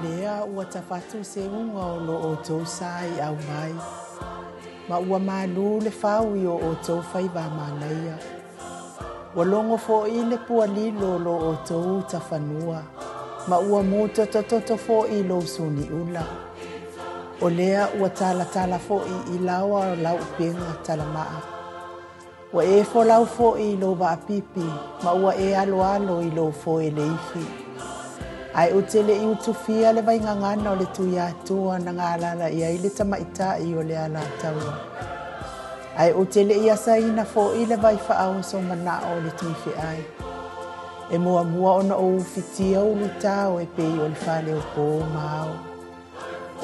lea ua tafatu se unga o lo o tau sai au mai. Ma ua malu le fau i o tau fai wa manaia. Ua longo fo i le pua lilo lo o tau tafanua. Ma ua muto toto fo i lo suni ula. O lea ua tala fo i lawa o lau penga tala maa. Ua e fo lau fo i lo wa apipi. Ma ua e alo i lo fo e leifi. Ai o tele i utufia le vai ngangana o le tuia atua na ngalala ia i le tamaita i o le ala taua. Ai o tele i asaina fo i le vai faao so mana o le tuifi ai. E mua ona o ufitia o lutao e pei o le fale o po mao.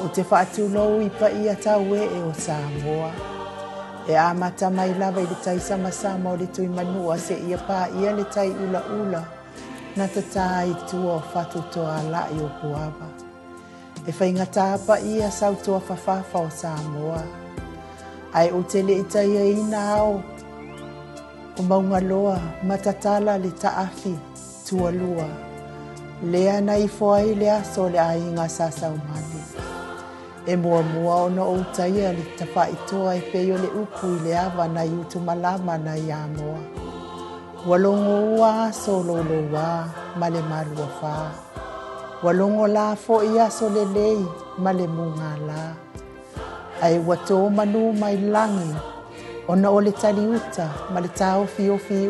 O te faatu lou i pa i atau e o Samoa. E amata mai lava i le tai sama o le tui manua se ia pa ia le tai ula. Na tata i tua o fatu toa la i o puava. E whaingata pa ia sau tua fafafa o Samoa. Ai o tele i taia ina au. O maunga loa matatala le taafi tua lua. Lea na i foai lea so le ainga sasa umani. E mua ona o taia le tafa i toa e peyo le upu i le ava na i utu malama na i amoa. Walongo ua solo lo wa male malua fa. Walongo la fo ia so le lei male munga la. Ai wato manu mai langi. Ona o le tali uta male tau fi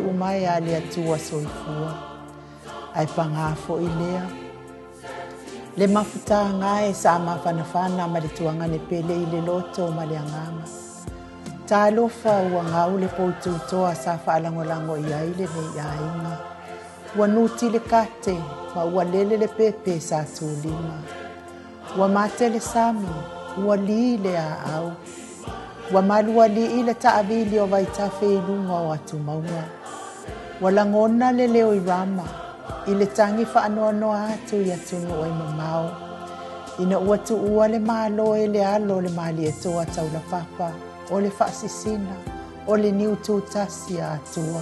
umai a le atua soifua. Ai panga fo i lea. Le mafuta ngai sa mawhanawhana male tuanga ne pele i le loto male angama. Ta lofa ua ngau le poutu toa sa whaalangolango i aile nei ainga. Ua nuti le kate, ma ua lele le pepe sa tūlima. Ua mate le sami, ua li le a au. Ua malua li i le taavili o vai tafe i lunga o atu maunga. Ua langona le leo i rama, i le tangi whaanoanoa atu i atunu o i mamao. Ina ua tu ua le malo e le alo le mali e toa taula papa. O le whaasisina, o le niu tūtasi a atua.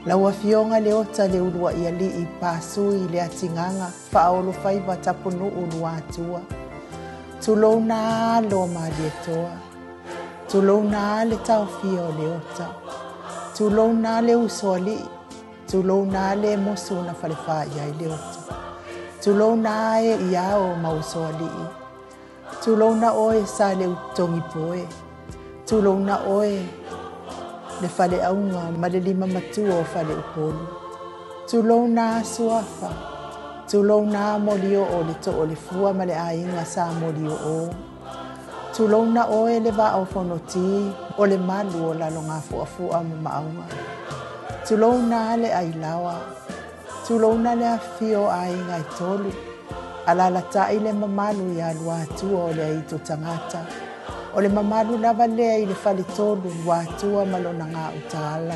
Lau a fionga le ota le urua i ali i pāsui le atinganga, whaolo whaiva tapunu urua atua. Tulou nā lo maali e toa. Tulou nā le tau fio le ota. Tulou nā le uso ali. Tulou nā le mosu na whalewha i ai le ota. Tulou nā e iao ma uso ali. Tulou nā oe sa le utongi poe. Tulou na oe le fale aunga ma le lima matua o fale upolu. Tulou na suafa. Tulou na molio o le to o le fua ma le ainga sa molio o. Tulou na oe le va au fonoti o le malu o la longa fua ma maunga. Tulou na le ailawa. Tulou na le afio ainga i tolu. Ala tai le mamalu ya lua atua o le aito tangata. O le mamalu lava lea i le whalitolu wātua malona ngā utala.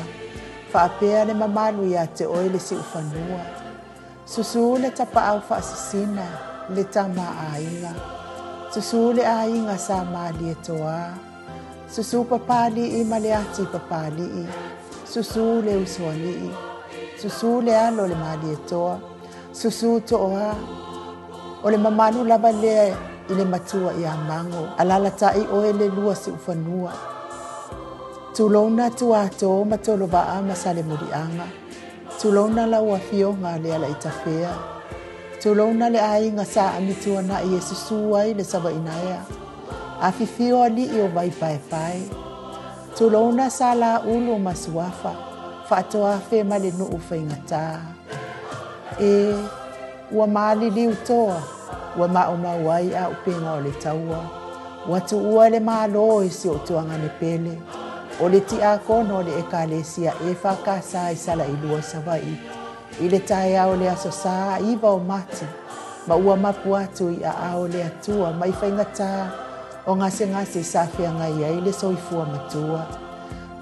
Whaapea le mamalu ia te oe le si ufanua. Susu le tapa au whaasisina, le tama ainga. Susu le ainga sa mali e toa. Susu papali i male ati papali i. Susu le usuali i. Susu le alo le mali e toa. Susu toa. O le mamalu lava lea i le matua i a mango. Alala tai oe le lua si ufanua. Tulona tuato matolo waa masale murianga. Tulona la ua fionga le ala itafea. Tulona le ainga sa amitua na i e susuai le sava inaea. Afifio ali i o vai pae. Tulona sa la ulu masuafa. Fatoa fe male nu ufaingata. E ua maali li utoa. Ua maoma wai a upenga o le taua. Watu ua le malo i si o tuanga ne pele. O le ti a kono le ekalesia e whakasa i sala i lua savai. I le tae au le aso saa iwa o mati. Ma ua mapu atu i a au le atua mai whaingata o ngase sa whianga ia i le soifua matua.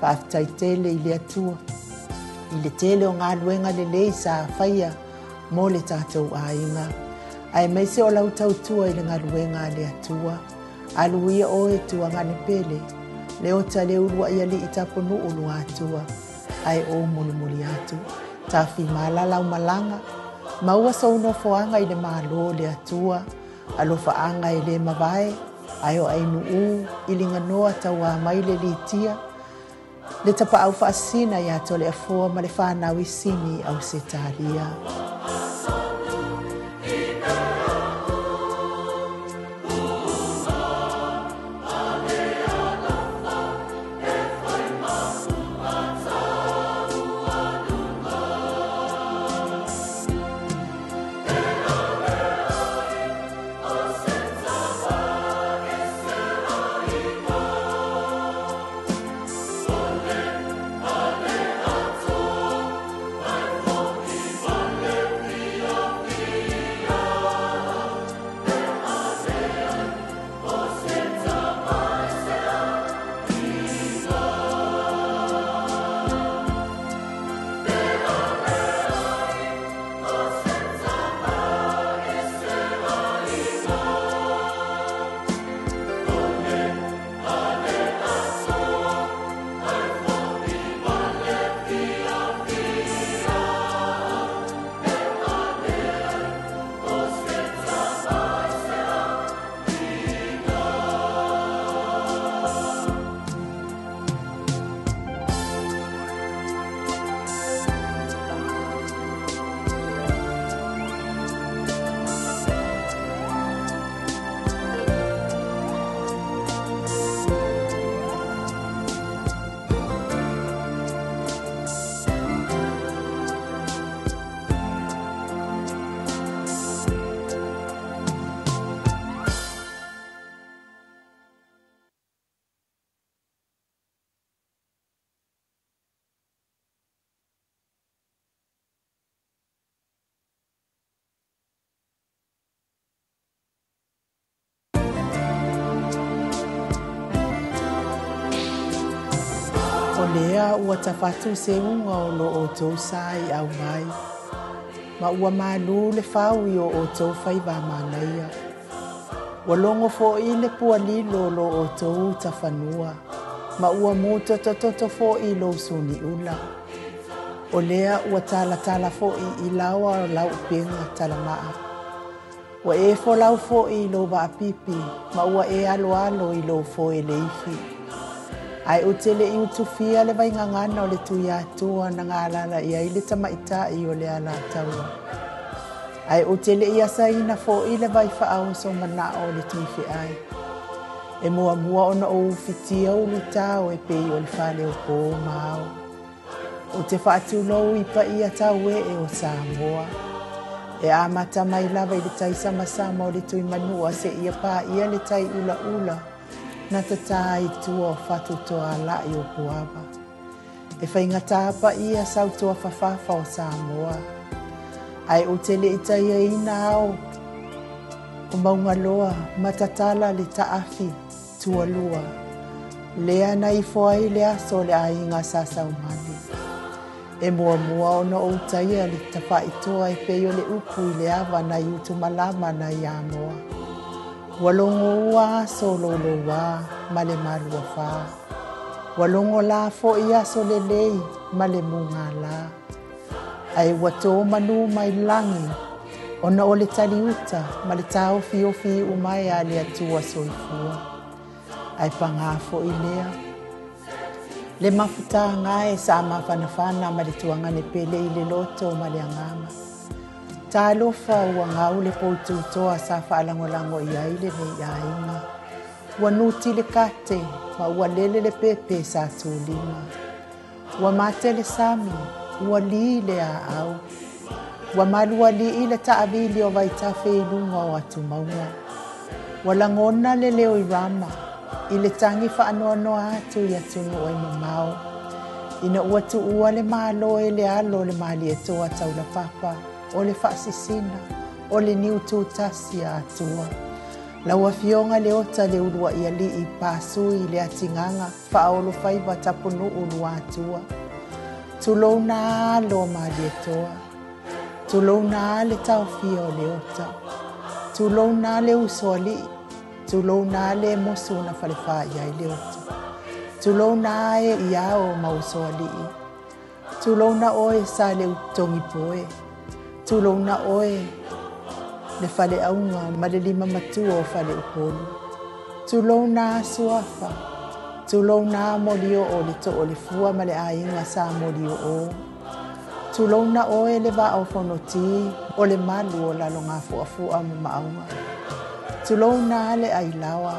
Whaafitai tele i le atua. I le tele o ngā luenga le lei sa whaia mo le tātou ainga. Ai mai se o lau tautua i le ngaruenga le atua. Aluia oe tua ngane pele. Le ota le urua ia li itaponu ulu atua. Ai o muli atu. Tafi malala o malanga. Maua sauno foanga i le malo le atua. alofa anga e le mavae, ai o ainu i linga noa taua mai le litia, le tapa au faasina ia tole afua ma le whanau i sini au se talia. Lea ua tawhatu se unga o lo o tau sai au mai. Ma ua malu le whau i o tau whaiva manaia. Ua longo fo i le pua lilo lo o tau ta whanua. Ma ua muto toto fo i lo suni ula. O lea ua tala fo i lawa o lau penga tala maa. Ua e fo lau fo i lo ba pipi. Ma ua e alo i lo fo e leifi. Ai o tele i utufia le vai ngangana o le tui atua na ngālala i aile tamaita i o le ala taua. Ai o tele i asa ina fo i le vai whaau so mana o le tui fi ai. E mua ona o fitia o lutao e pei o le whale o pō mao. O te whaatu lou i pa i a tau e o Samoa. E a mata mai lava i le tai samasama o le tui manua se ia pā ia le tai ula. Na tata i tua o whatu toa la i o puava. E whainga tāpa ia sau toa whawhawha o Samoa. Ai o tele i taia ina au. O maunga loa, matatala le taafi, tua lua. Lea na i foa i le aso le ainga sasa umani. E mua ona o taia le tapa i toa e peyo le upu i le ava na i utu malama na i amoa. Walongo ua solo lo wa male malua fa. Walongo la fo ia so le lei male munga la. Ai wato manu mai langi. Ona o le taliuta male tau fiofi umai a le atua soifua. Ai pangafo i lea. Le mafuta ngai sa mawhanawhana male tuanga ne pele i le loto male angama. Talofa ua ngau le poutu toa sa whaalangolango i aile ne i ainga. Ua nuti le kate, ma ua lele le pepe sa tūlima. Ua mate le sami, ua li le a au. Ua malua li i le taavili o vai tafe i lunga o atu maunga. Ua langona le leo i rama, i le tangi whaanoanoa atu i atunu o i mamau. Ina ua tu ua le malo e le alo le mali e toa taula papa. O le whaasisina, o le niu tūtasi a atua. Laua fionga le ota le urua i ali i pāsui le atinganga, whaolo whaiva tapunu urua atua. Tulou nā lo mali e toa. Tulou nā le tau fio le ota. Tulou nā le usoli. Tulou nā le mosu na whalewha i le ota. Tulou nā e iao mausoli. Tulou nā oe sa le utongi poe. Tulou na oe le fale aunga ma le 5 matua o fale upolu. Tulou na suafa, tulou na molio o le to o le fua ma le ainga sa molio o. Tulou na oe le va au fonoti o le malu o la longa fuafua ma maunga. Tulou na le ailawa,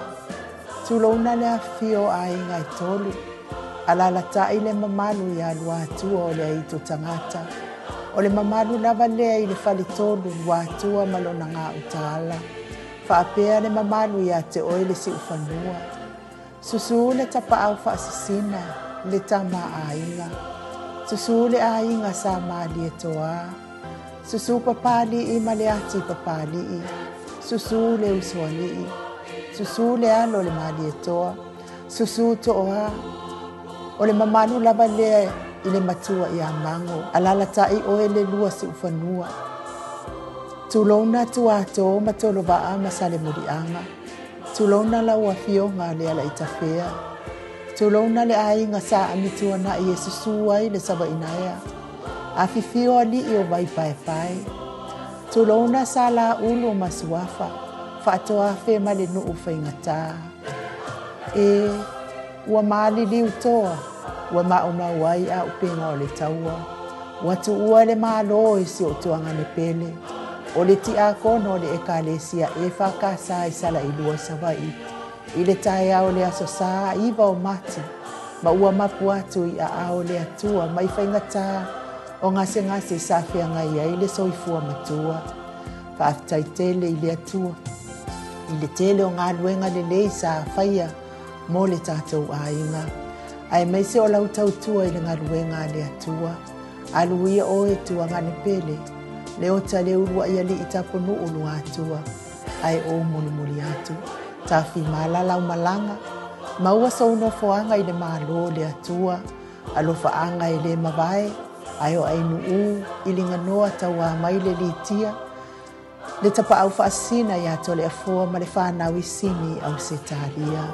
tulou na le afio ainga i tolu. Ala la tai le mamalu ya lua atua o le aito tangata. O le mamalu lava lea i le fale tolu lua atua malona ngā utala. Whaapea le mamalu ya te oe le si ufanua. Susu le tapa au whaasisina le tama ainga. Susu le ainga sa maali e toa. Susu papali i male ati papali i. Susu le usuali i. Susu le alo le maali e toa. Susu toa. O le mamalu lava lea i le matua i a mango. Alala tai oe le lua si ufanua. Tulona tua to matolo va masale murianga. Tulona la wafionga le ala itafea. Tulona le ainga sa amitua na i Yesusua le saba inaya. Afifio ali i o vai pai pai. Tulona sa la ulu masuafa. Fatoa fe male no ufaingata. Ua maali liu toa, ua mauna wai a upenga o le taua. Watu ua le malo isi o tuanga ne pele. O le ti a kono le ekalesia e whakasa i sala i lua savai. I le tae ao le aso saa iwa o mati. Ma ua mapu atu i a ao le atua ma i whaingata o ngase sa whianga ia i le soifua matua. Whaaftai tele i le atua. I le tele o ngā luenga le lei sa whaia. Mo le tātou ainga. Ai mai se o lau tautua i le ngaruenga le atua. Aluia o e tua ngane pele. Le o ta le urua ia li i taponu ulu atua. Ai o muli atu. Tafi malala o malanga. Maua sauno foanga i le malo le atua. Alofa anga i le mawai. Ai o ainu u i li nganoa taua mai le litia. Le tapa au faasina ia to le afua ma le whanau i sini au se talia.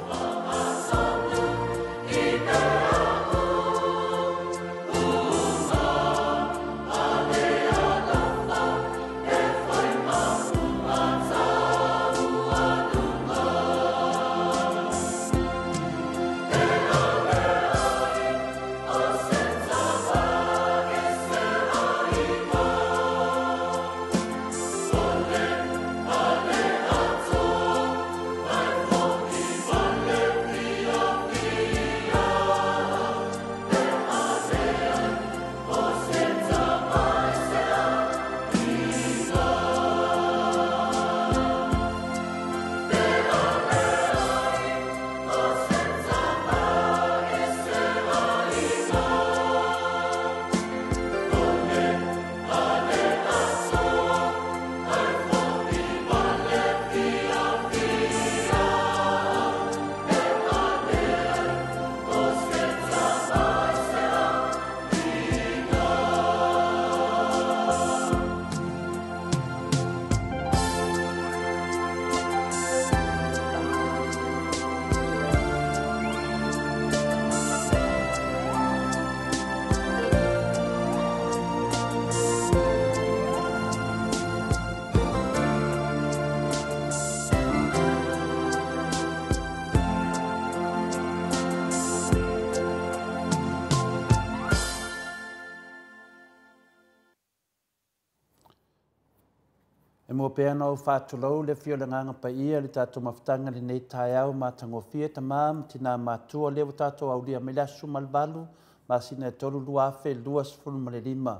Mo peana o whātulau le whiolanganga pa ia le tātou mawhitanga le nei tai au ma tangofia tamam tina mātua lewa tātou au lia melasu malbalu ma sina tolu lua afe lua sifunu ma le 5.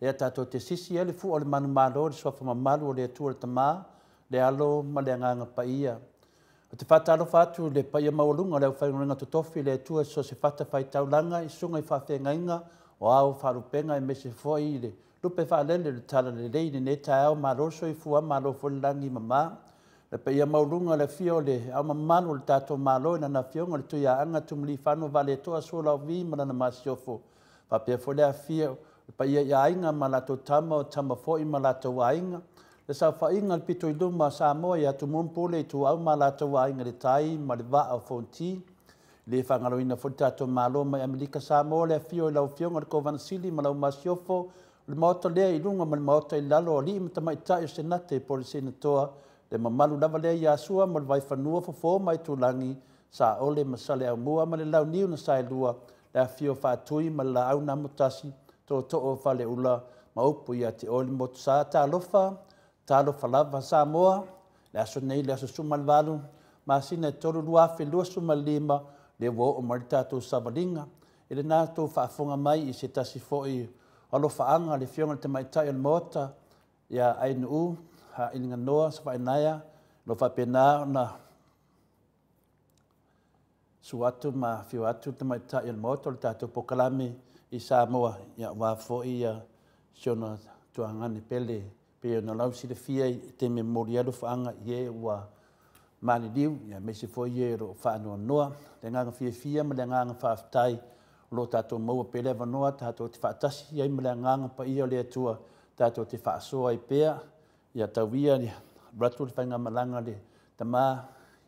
Lea tātou te sisi le fu o le manu malo le sofa mamalu o le atua le tamā le alo ma le anganga pa ia. O te whātalo whātu le pa ia maulunga leo whaingorenga tutofi le atua so se whata whaitaulanga i sunga i whawhengainga o au wharupenga i mese foi le lupe whaalele le tala le leine ne tae au maroso i fua malo fulangi mama. Le pe ia maulunga le fio le au mamano le tato malo ina na fionga le tuia anga tumli whano vale toa sola o vi mana masiofo. Papia fole a fio le pe ia ainga malato tama o tama foi malato ainga. Le sa whainga le pito i luma sa moa i atu mumpule i tu au malato ainga le tai ma le va au fonti. Le whangaloina fo tato malo mai Amerika sa moa le fio i lau fionga le kovansili ma lau masiofo le maota lea i lunga ma le maota i lalo ali ma tamaitai o senate po le senatoa le mamalu lava lea ia sua ma le vai whanua fofo mai tulangi sa ole ma sale au mua ma le lau niu na sai lua le afio whaatui ma la au na mutasi to o whale ula ma upu ia te ole motu sa ta alofa lava sa moa le aso nei le aso sumalvalu ma sina e toru lua fe lua sumalima le wo o maritato savalinga ele na to whaafonga mai i se tasi foi alofa anga le fionga te maitai al mota ia ainu ha ilinga noa sa whainaya lo whapena na suatu ma fio atu te maitai al mota le tato pokalame i Samoa ia wafo ia siona tuangani pele pe na lausi le fia i te memorialo whaanga ie wa mani liu ia mesi fo ie ro whaanoa noa le nganga fia ma le nganga whaaftai lo tato maua pele vanoa tato te whaatasi ia ma le nganga pa ia le atua tato te whaasoa i pea ia tawia ni ratu le whainga malanga le tama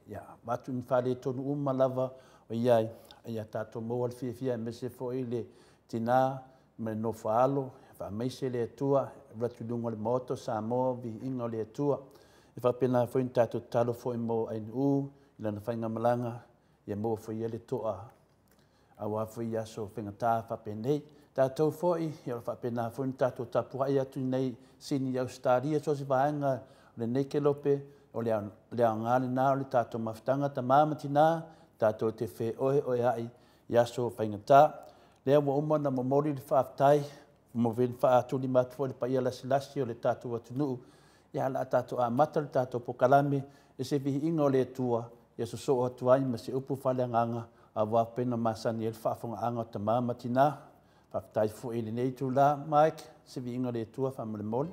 ia watu ni whale tonu lava o ia tato maua le fia mesi fo i le tina me no faalo fa meise le tua ratu dungo le moto sa mo vi ingo le tua e fa pena foi tato talo foi mo ai ila na fainga malanga ia mo foi ele toa awa foi ya so finga ta fa penei tato foi ia fa pena foi tato tapu ia tu nei sini Australia so si vaanga le neke lope o le ngale na le tato maftanga tamama tina tato te fe o ai ya so fainga ta lea wa uma na mamori le whaaftai, mo veni whaatu ni matu le paia lasi o le tātou atunuu, ia la tātou a mata le tātou pokalame, e se vihi inga o le tua, ia so so atuai ma se upu whale nganga, a wapena masani e le whaafonga anga o ta mama tina, whaaftai fu e le nei tu la, Mike, se vihi inga o le tua whamale mole.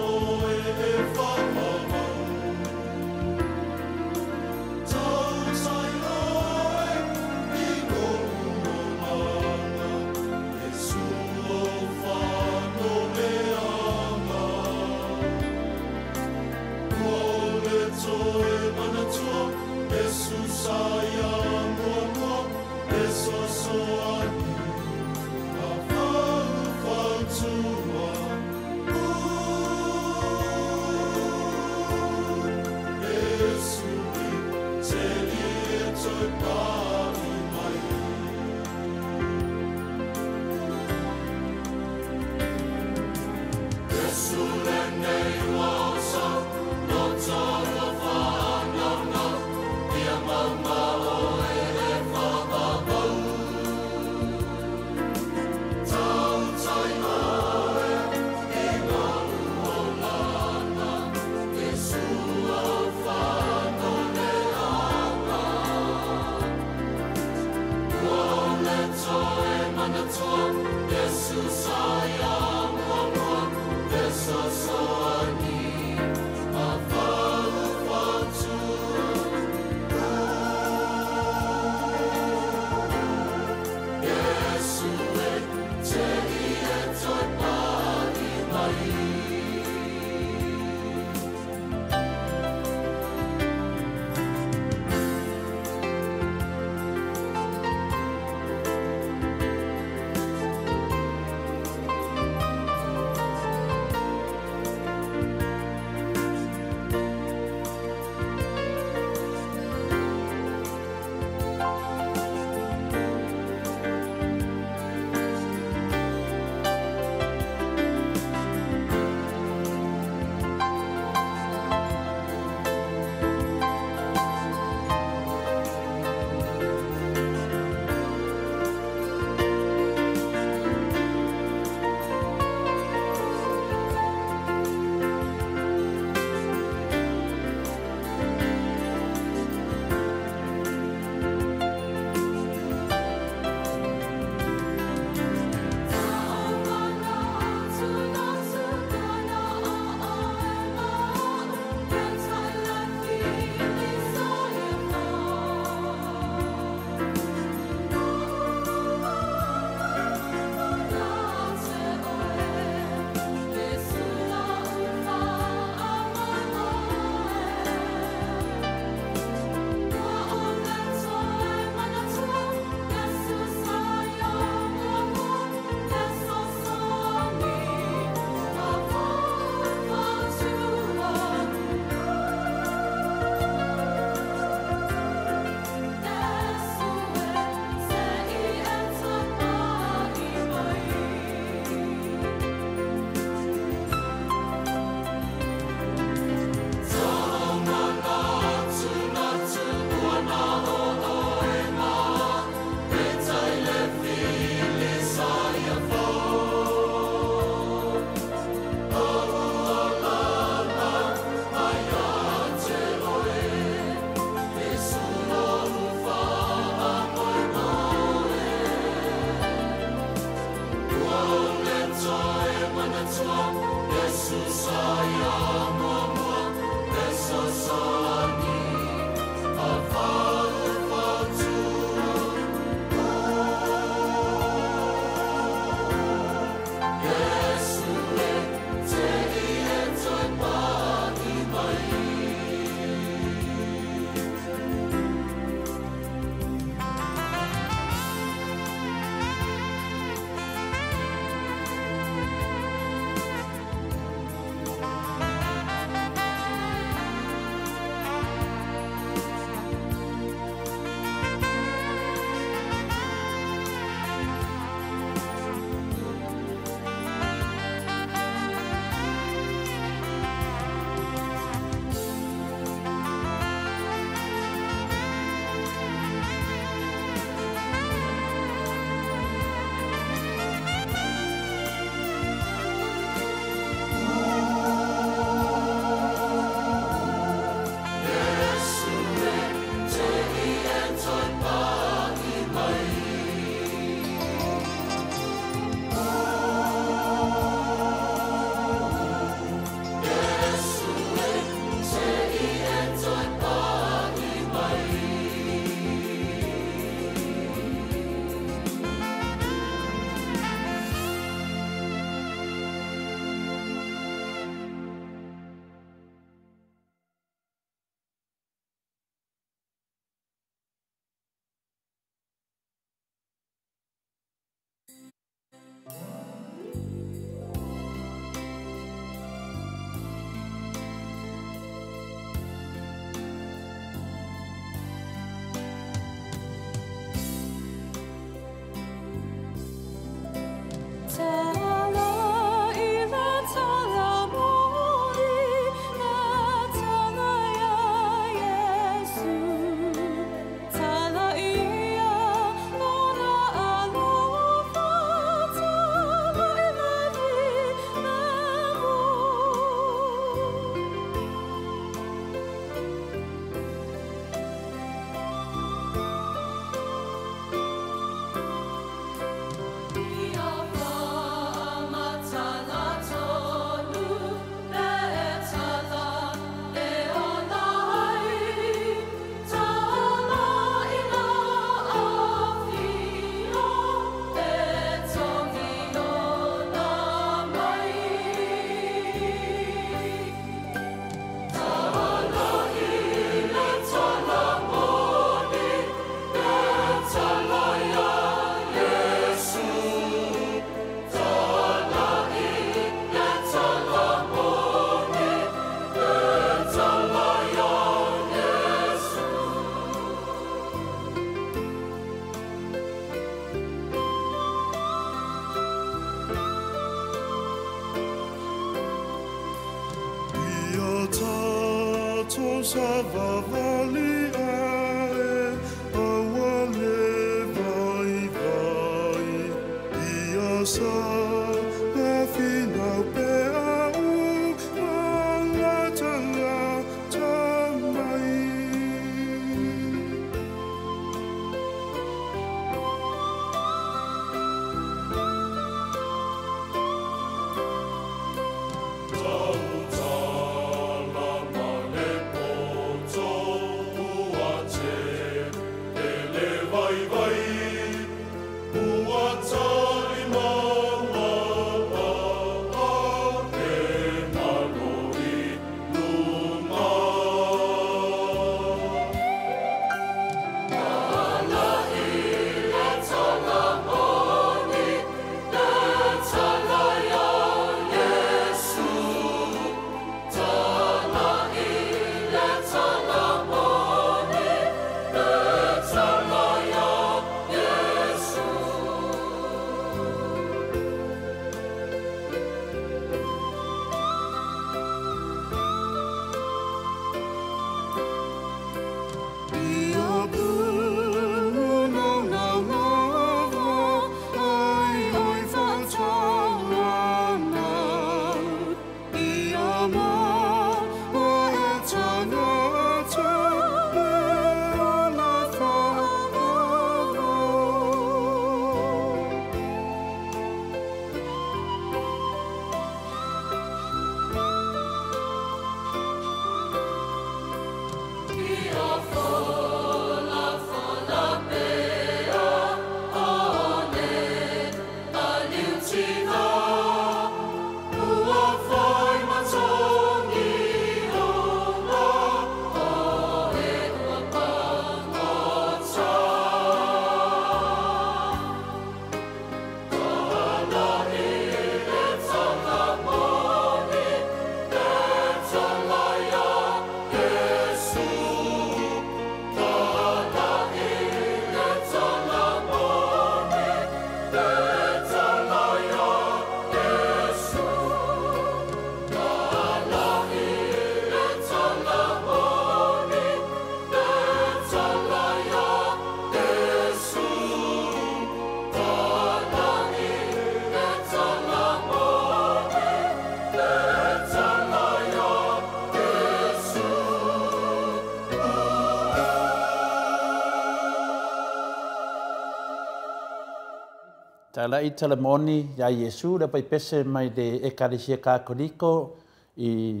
Tala i talamoni ya Yesu le pai pese mai de ekarisia kakoliko i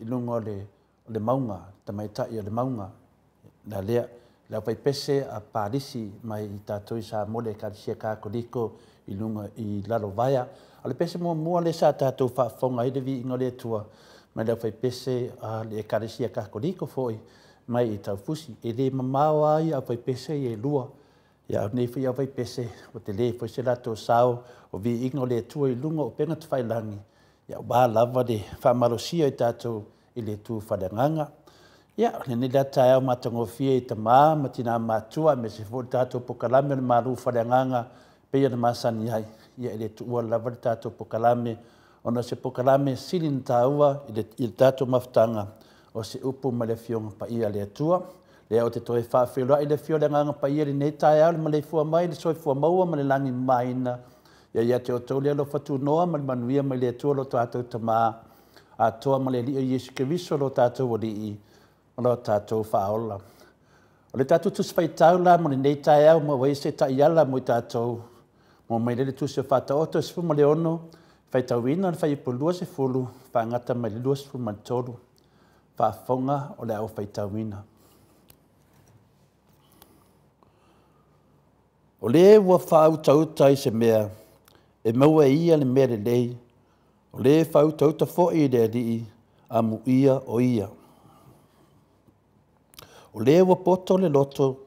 lungo le maunga tamaita i le maunga na lea le pai pese a parisi mai tatou i sa mole ekarisia kakoliko i lungo i lalo vaya ale pese mua le sa tatou whaafonga i le vi ingo le tua mai le pai pese a le ekarisia kakoliko foi mai i tau fusi e le mamau ai a pai pese i e lua ya nei foi vai pese o te le foi se lato sao o vi ingo le tua i lungo o penga te whailangi ya ba lava de whamalosia i tatou i le tu whadanganga ya ni la tae matango fie i tama matina matua me se fo tatou pokalame le maru whadanganga pe ya masani ai ya le tu lava tatou pokalame ona se pokalame silin taua i tatou maftanga o se upu ma le fionga pa ia le tua le o te toe whaawhiroa i le fio le nganga pa ia nei tae au le malefua mai le soifua maua ma le langi maina ia te o tau le alo whatu noa ma le manuia ma le atua lo tātou tama a toa ma le li o Yesu Keriso lo tātou o li o lo tātou whaola. O le tātou tusi whaitau la ma le nei tae au ma wai se ta iala mo i tātou mo mai le tusi o whata oto sifu ma le ono whaitau ina le whaipulua se fulu whaangata mai le lua sifu ma tolu whaafonga o le au whaitau ina. O le ua whautauta i se mea, e maua ia le mea le lei, o le whautauta fo i le alii, a mu ia o ia. O le ua poto le loto,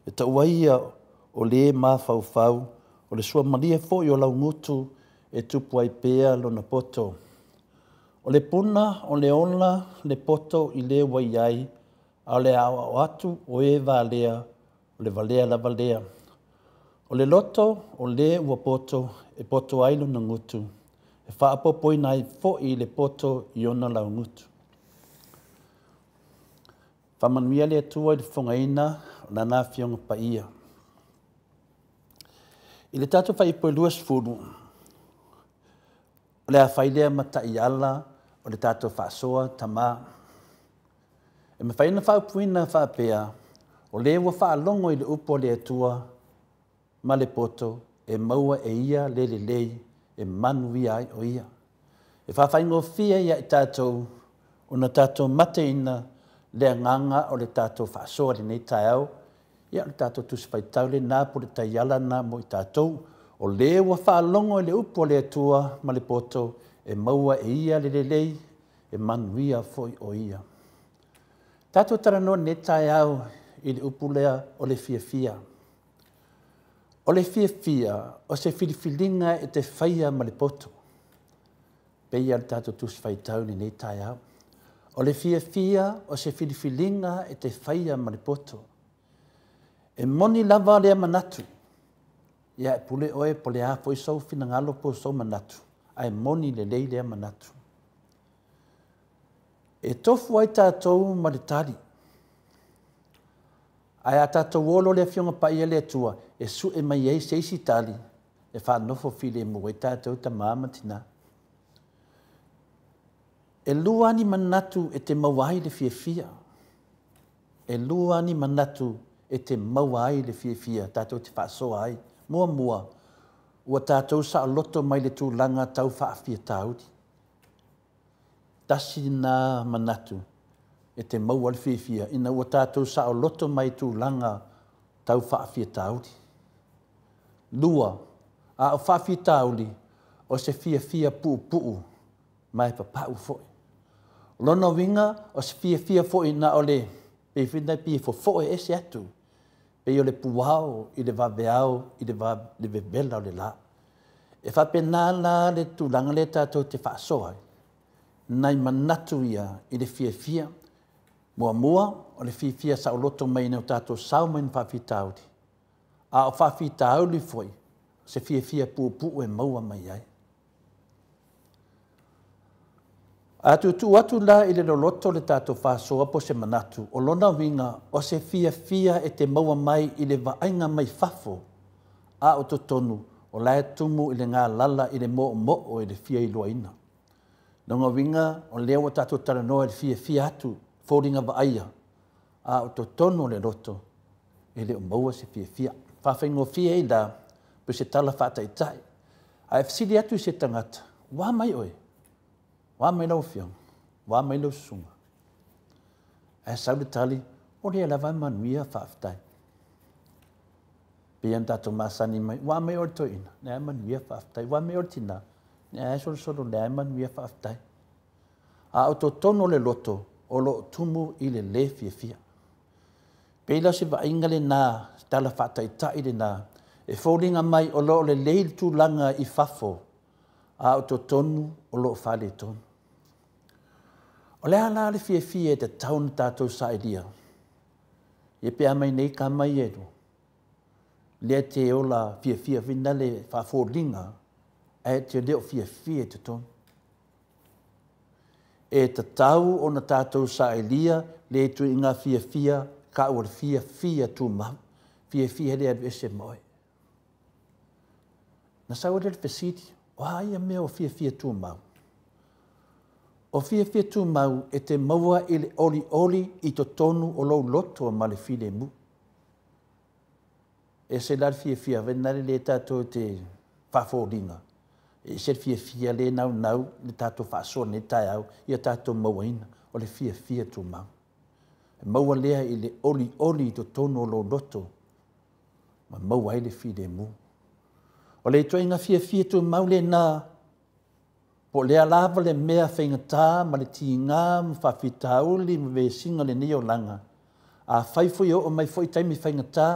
e taua ia o le ma whau, o le sua maria fo i o lau ngutu, e tupu ai pea lo na poto. O le puna, o le ona, le poto i le waiai, a le awa atu o e valea, o le valea la valea. O le loto, o le ua poto, e poto ailu na ngutu. E whaapopoi nai fo i le poto i ona lau ngutu. Pamanuia le atua i le whangaina o na nā whionga pa ia. I le tātou whai po luas furu, o le a whailea mata i ala o le tātou whaasoa tamā. E me whaina whaupuina whaapea, o le wa whaalongo i le upo le atua, ma le poto, e maua e ia le lei, e manu ia ai o ia. E whawhaingo fia ia i tātou, o na tātou mateina, le nganga o le tātou whaasoa le nei tai au, ia le tātou tuswhaitau le nā po le taiala nā mo i tātou, o le wa whaalongo i le upo le atua, ma le poto, e maua e ia le lei, e manu ia foi o ia. Tātou taranoa nei tai au, i le upu lea o le fia. O le fia, o se filifilinga e te whaia ma le poto. Peia le tātou tuswhaitau ni nei tai au. O le fia, o se filifilinga e te whaia ma le poto. E moni lava lea manatu. Ia e pule oe po le hapo i sau fina ngalo po sau manatu. Ai moni le lei lea manatu. E tofu ai tātou ma le tari. Ai a tātou olo le fionga pa ia le atua. E su e mai ei se isi tali. E whanofo file e mua i tātou ta māma tina. E luani manatu e te mawai le fia. E luani manatu e te mawai le fia. Tātou te whaasoa ai. Mua. Ua tātou sa loto mai le tūlanga tau whaafia tāudi. Tasi nā manatu e te maua le fia. Ina ua tātou sa loto mai tūlanga tau whaafia tāudi. Lua, a o whaafia tāudi o se fia puu mai papau foi. Lona winga o se fia foi na ole pe finai pia foi ese atu. Pe o le puao, i le vaveao, i le vebela o le la. E whapena la le tūlanga le tātou te whaasoa. Nai manatu ia i le fia. Mua o le fia sa o loto mai neu tātou sau mai whawhi tāudi. A o whawhi tāuli foi, se fia puu e maua mai ai. A tu atu la i le loto le tātou whaasoa po se manatu, o lona winga o se fia e te maua mai i le vainga mai whafo. A o tonu o lae tumu i le ngā lala i le mo o i le fia i loa ina. Nonga winga o leo o tātou taranoa i le fia atu, fōringa vaia. A o tonu le loto i le o maua se fia. Whawhaingo fia i la, pe se tala whaataitai. A e fsiri atu i se tangata, wā mai oe. Wā mai lau whiong, wā mai lau sunga. E sau le tali, o rea lawa manuia whaaftai. Pian tātou māsani mai, wā mai ori toina, nea manuia whaaftai, wā mai ori tina, nea soro nea manuia whaaftai. A o tono le loto, o lo tumu i le fia. Peila se vainga le nā, tala whaataitai le nā, e fōringa mai o lo le leil tūlanga i whafo, a o tonu o lo whale tonu. O lea la le fia e te tauna tātou sa ilia. E pia mai nei ka mai edu. Lea te ola fia vina le whafōringa, e te leo fia te tonu. E te tau o na tātou sa ilia, le tu inga fia, ka ua fia tu mau. Fia le adu ese moe. Na sau le fesiti, o haia mea o fia tu mau. O fia tu mau e te maua i le oli i to tonu o lou loto ma le file mu. E se la fia venare le tātou te whafōringa. E se fia le nau le tātou whaasoa ne tai au i a tātou mauaina o le fia tu mau. E maua lea i le oli i to tonu o lou loto ma maua i le file mu. O le toinga fia tu mau le nā po lea lava le mea whaingatā ma le tīngā ma whawhitauli ma vesinga le nio langa. A whaifoi o mai foi taimi whaingatā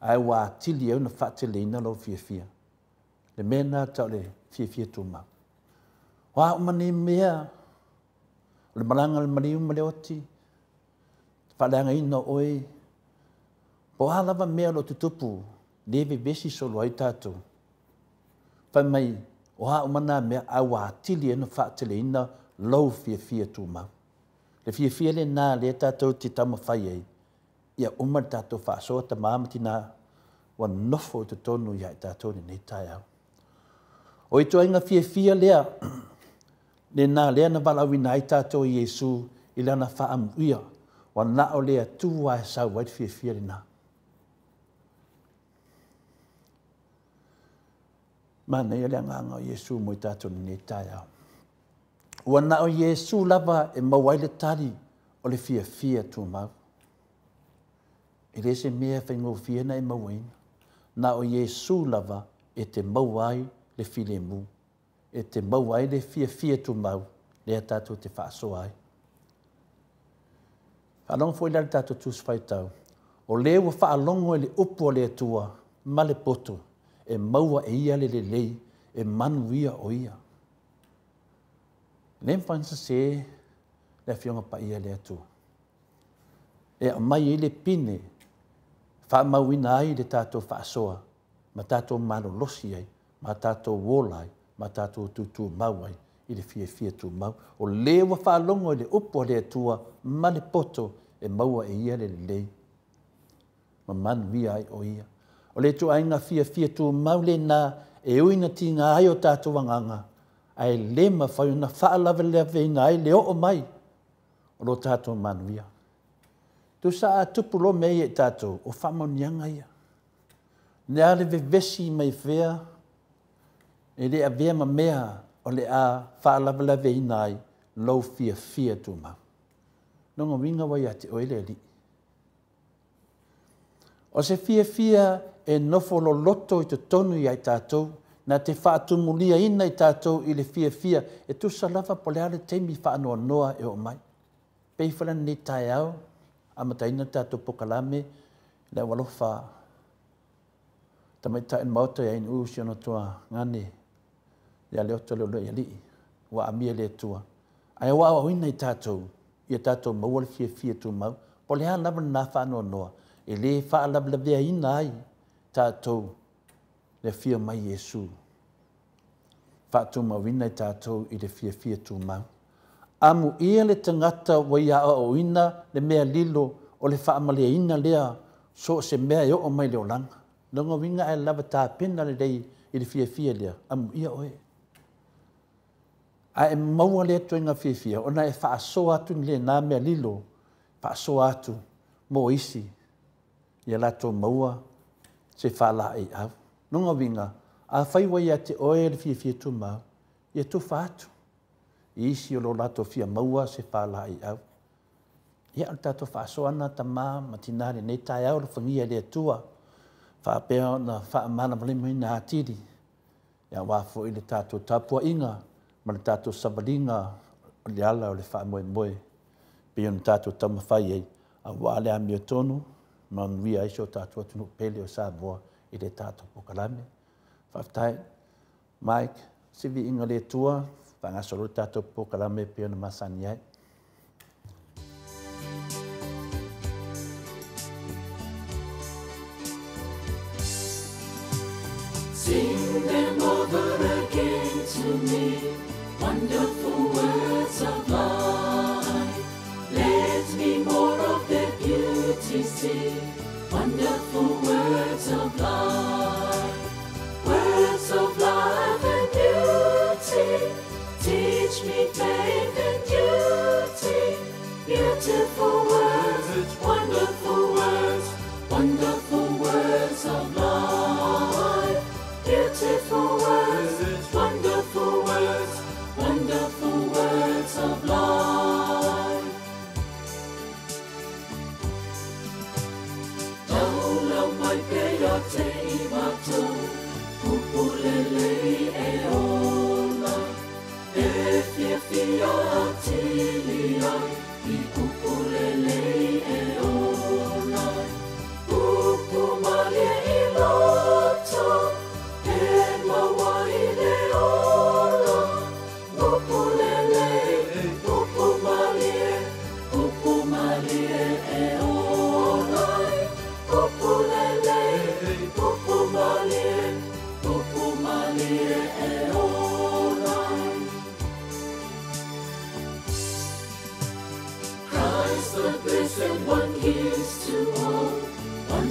ai wā tili au na whaateleina lau fia. Le mea nā tau le fia tu mau. Wā o mani mea o le malanga le mariu ma le oti. Whaleanga ina oi. Po lava mea lo tutupu lewe besi solo ai tātou. Whai mai o ha umana mea a wā tili ena whaatele ina lau fia tu mau. Le fia le nā le tātou te tama whai ei. Ia umar tātou whaasoa ta māmatina wa nofo te tonu ia i tātou nei tai au. O i toa inga fia lea, le nā lea na walawina i tātou i Yesu i lana whaamuia, wa nao lea tūwa e sau wait fia le nā. Mana ia lea nganga o Yesu mo i tātou nei tai au. Ua nao Yesu lava e mawai le tari o le fia tu mau. E le se mea whaingo fia na e mawaina. Nao Yesu lava e te mawai le file mu. E te mawai le fia tu mau. Lea tātou te whaasoa ai. Whanong fwoi lari tātou tūs whaitau. O lewa whaalongo e le upo le tua, ma le poto, e maua e ia le lei, e manu ia o ia. Nem whansa se le fionga pa ia le atua. E a mai e le pine, whaamauina ai le tātou whaasoa, ma tātou malolosi ai, ma tātou wolai, ma tātou tutu mau ai, i le fia tu mau. O lewa whaalongo e le upo le atua, ma le poto, e maua e ia le lei. Ma manu ia ai o ia. O le tu ainga fia tu mau le nā, e uina tinga ai o tātou wanganga, ai lema whai na whaalawa lea veina ai leo o mai, o lo tātou manuia. Tu sa a tupulo mei e tātou, o whamonianga ia. Nea le vevesi mai whea, e le a vea ma mea, o le a whaalawa lea veina ai, lau fia tu mau. Nonga winga wai ate oile li. O se fia e nofo lo loto i te tonu i ai tātou, na te whaatumulia ina i tātou i le fia, e tu salawa po le ale teimi whaanoa noa e o mai. Pei whalan ni tae au, amataina tātou pokalame, le walofa, tamai tae mauta e in usi ono tua ngane, ya leo tolo lo yali, wa amia le tua. Ai wa o ina i tātou, i tātou maua le fia tu mau, po le ha lava na whaanoa noa, e le whaalawa le vea ina ai, tātou, le fia mai Yesu. Whātu mawina i tātou i le fia tu mau. Amu ia le tangata wa ia o ina le mea lilo o le whaamalea ina lea so se mea i o mai leo langa. Nonga winga e lava tā pena le rei i le fia lea. Amu ia oe. A e maua lea toinga fia. Ona e whaaso atu ni le nā mea lilo. Whaaso atu mo isi. Ia lato maua se whala e au. Nonga winga, a whaiwa ia te oe le fia tu mau, ia tu whaatu. I isi o lo lato fia maua se whala e au. Ia al tato whaaso ana ta maa, ma tinare nei tae au le whangia le atua. Whaapea na whaamana malima ina atiri. Ia wafo i le tato tapua inga, ma le tato sabalinga o le ala o le whaamoe moe. Pio na tato tamawhai ei, a wale a mio tonu, ma nui aiso tato atunu pele o Samoa. I le tātou pokalame. Whaftai, Mike, sivi inga le tua, whangasoro tātou pokalame pio na masani ai. Sing them over again to me, wonderful words of life. Let me more of their beauty see. Wonderful words of life, words of life and beauty, teach me faith and duty, beautiful words, wonderful words, wonderful words of life, beautiful words, wonderful words, wonderful words of life. Te imato, upulele e ona, e fia atilia, I upulele e ona, upumalie I loto, e mawai le ona, upulele, upumalie e ona, upulele. Upumalie e ona.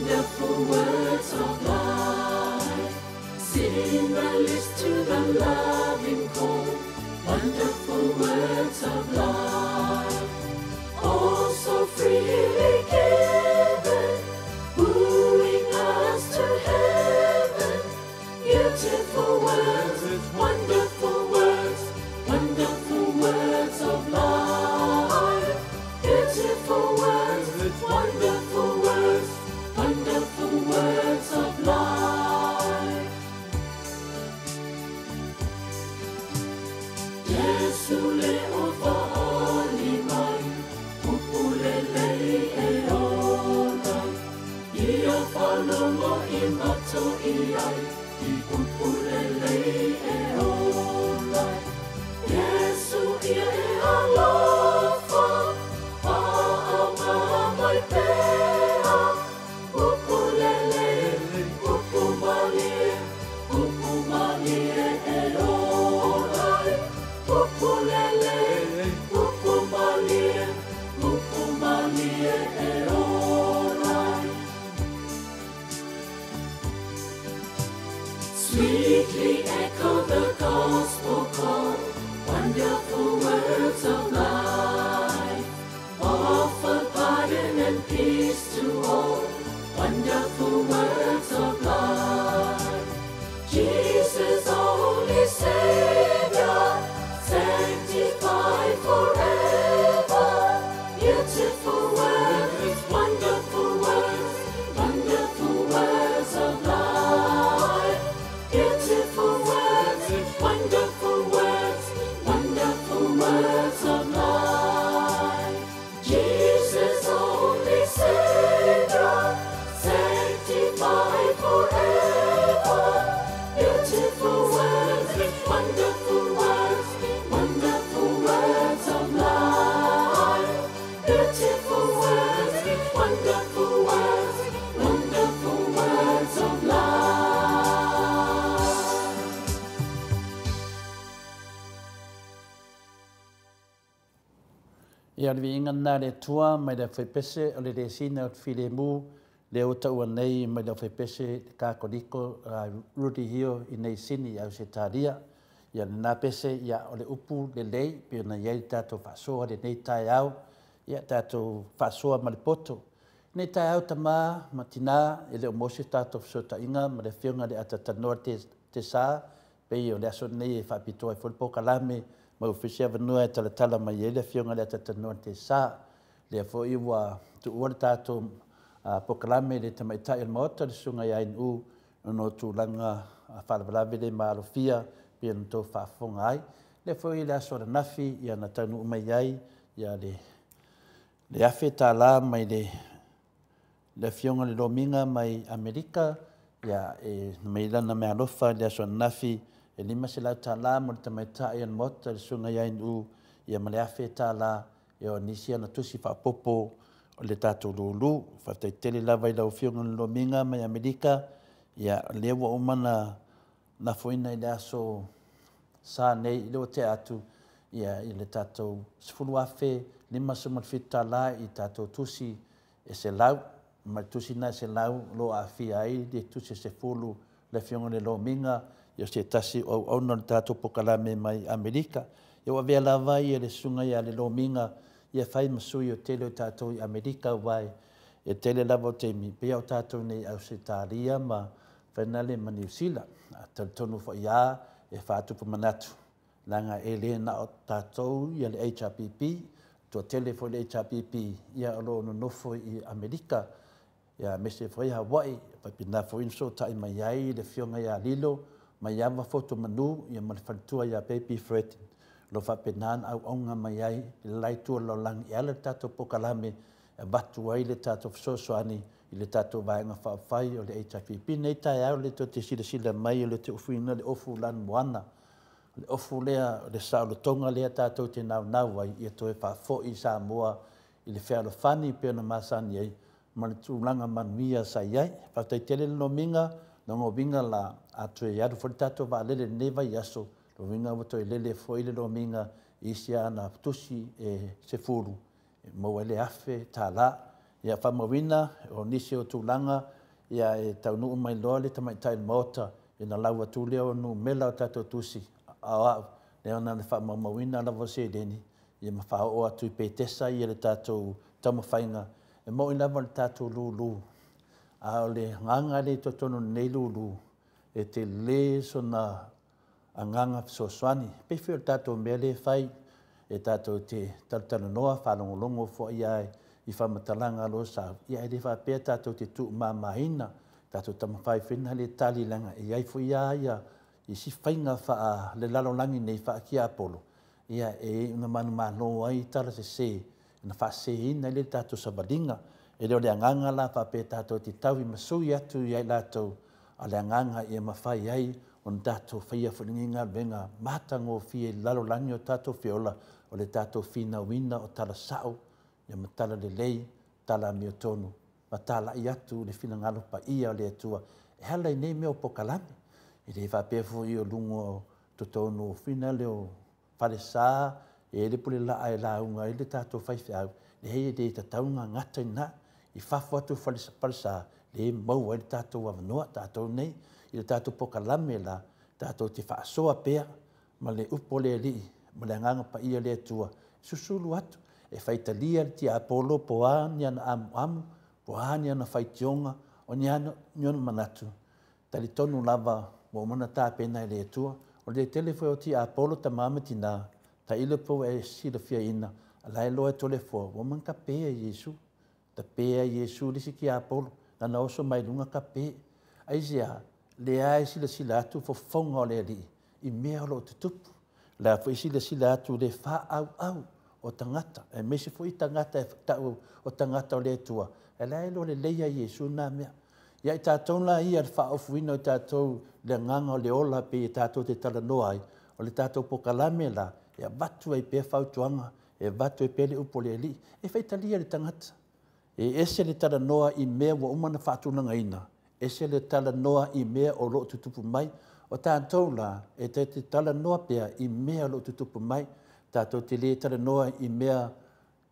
wonderful words of life. Sing the list to the loving call, wonderful words of life. Oh, so freely given, wooing us to heaven. Beautiful words, wonderful words, wonderful words of life. Beautiful words, wonderful words, wonderful words of life. Jesu le o whaali mai, upulelei e ona. Ia whanongo I mato I ai, I upulelei e ona. Jesu ia e alofa, pa'aunga mai pea. Upulelei, upumalie, upumalie e ona. Upulelei, upumalie, upumalie e ona. Sweetly echo the gospel call, wonderful words of life. Offer pardon and peace to all, wonderful words of life. Jesus, only Savior, sanctified forever. Beautiful words, wonderful words, wonderful words of life. Beautiful words, wonderful words, wonderful words of life. Jesus, only Savior, sanctified forever. Beautiful words, wonderful words, wonderful words of life. Beautiful words, wonderful words, wonderful words of life. Ia le inga nā le tua mai le whaipese o le resina o while mu le o taua nei mai le whaipese ka koriko Rudy Hill I nei sini au se tāria. Ia le nā pese ia o le upu le lei pio na iei tātou whasoa le nei tai au. Ia tātou whasoa ma le poto. Nei tai au ta mā ma tina e le o mose tātou whasota inga ma le whiunga le atatanoa te sā. Pei o le aso nei e whapitoa e whulpoka lame ma ufisia vanua e talatala mai e le whiunga le atatanoa te sā. Le a fo iwa tu ua le tātou pokalame le tamaitai al maota le sunga ia in u no tūlanga whalawalawe le maalofia pia na tō whaafonga ai. Le fo I le aso le nafi ia na taunu umai ai ia le afe tā la mai le whiunga le lominga mai Amerika ia e mai lana mea alofa le aso le nafi e lima se lau tā la mo le tamaitai al maota le sunga ia in u ia ma le afe tā la ia o nisi ana tusi whaapopo o le tātou lulu, whaftai tele lava I lau whiunga le lominga mai Amerika, ia lewa umana na whoina I le aso sā nei, I leo te atu, ia I le tātou sifuru afe, lima se malfita la I tātou tusi e se lau, mai tusi na se lau lo a fia ai, le tusi se fulu le whiunga le lominga, ia se tasi au auna le tātou pokalame mai Amerika. Ia wa vea lava ia le sunga ia le lominga, ia whai masui o tele o tātou I Amerika wai, e tele lava o te mi pia o tātou nei au se tāria ma whainale ma New Zealand. Tonu wha ia e whātupu manatu. Langa e le na o tātou ia le HRPP, tua tele fo le HRPP, ia alo no nofo I Amerika, ia mese whai Hawaii, papina fo inso tai mai ai le whiunga ia lilo, mai awa foto manu, ia malwhantua ia baby threatened. Lo whapenan au aunga mai ai, I lai tua lo langi ala tātou pokalame, e batu ai le tātou whasosoani, I le tātou vaenga whawhai o le HIVP. Nei tai au le to te sila mai o le te ufuina le ofu lan moana. Le ofu lea, le saulo tonga lea tātou te nau ai, I to e whafo I Samoa, I le whealo whani pia na masani ai, ma le tūlanga manuia sa iai. Whaftai tele no minga, no ngō winga la atu e adu, fori tātou wa lele neva I aso, lo winga wato e lele fo ile no minga, isia ana tusi e se furu. Mo ele afe tā la, ia whamawina o nisi o tūlanga, ia e taunuu mai loa le tamaitai mota ina lau atu lea onu mela o tatou tusi aau le ona le faamaumauina lava seleni ia mafa'ao'o atu i petesa ia le tatou taumawhaiga e mo'i lava le tatou lūlū a o le gaga le totonu lenei lūlū e te lē sona agaga fesoasoani pei foi o le tatou mea lē fai e tatou te talatalanoa fa'alogologo fo'i ai i whamatalaga lo sa ia e le whapea tatou te tu māmaina tatou tamawhaifina le talilaga e ai fo ia i si whainga wha le lalolangi nei wha ki Apollo ia e una manu malo ai tala se na wha se ina le tatou sabalinga e leo le anganga la whapea tatou te tau i masui atu i ai latou a le anganga i mawhai ai on tatou whaia whaninga venga matango fie lalolangi o tatou whiola o le tatou fina wina o tala sao ia matala le lei, tala mio tonu, matala i atu le fina ngalo pa ia le atua. E hala i nei meo pokalame. I le whapefo i o lungo to tonu fina leo whare sā, e le pule la ai la unga i le tātou whaifi au. Le hei e te taunga ngata i na, i whafo atu whare sā, le mau ai le tātou wawanoa, tātou nei, i le tātou pokalame la, tātou te whaasoa pea, ma le upo le li, ma le anganga pa ia le atua. Susulu atu. E faitalia ti Apollo po ani ana amu po ani ana faitionga o ni ana nyon manatu tali tonu lava mo mana ta pena le tua o le telefo ti Apollo ta mamatina ta ile po e si le fia ina ala lo e telefo o man ka pe Yesu ta pe Yesu le si ki Apollo na no so mai lunga ka pe ai sia le ai si le sila tu fo fonga le li I mea lo tutupu la fo si le sila tu le fa au o tangata, e mese fo I tangata e tau o tangata o le tua. E la elo le leia Yesu na mea. Ia I tātou la ia le whaofuina o tātou le nganga o le ola pe I tātou te talanoa ai. O le tātou pokalame la, e watu ai pe whautuanga, e watu ai pe le upo le li. E whaitalia le tangata. E ese le talanoa I mea wa umana whaatunanga ina. Ese le talanoa I mea o lo tutupu mai. O tātou la, e te talanoa pea I mea lo tutupu mai. Tātou te le tala noa I mea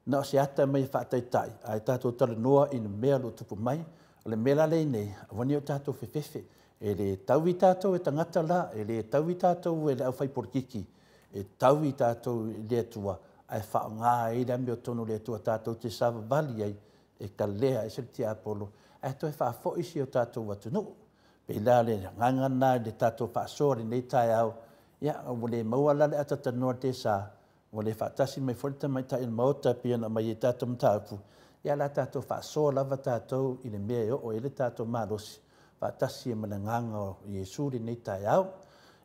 na o se ata mai whaataitai. Ai tātou tala noa I mea lo tupu mai. O le mea lei nei, wani o tātou whewhewhe. E le tau I tātou e tangata la, e le tau I tātou e le au whai porkiki. E tau I tātou le atua. Ai whao ngā e le ameo tono le atua tātou te sawa vali ai. E ka lea e sere ti Apollo. Ai toi whaafo isi o tātou watu no. Pe la le ngangana le tātou whaasore nei tai au. Ia, o le maua le atata noa te sa. O le whaatasi mai wholita mai ta il maota pia na mai e tātou mtaupu. Ia la tātou whaasoa lava tātou I le mea o ele tātou mālosi. Whaatasi e malanganga o Yesu le nei tai au.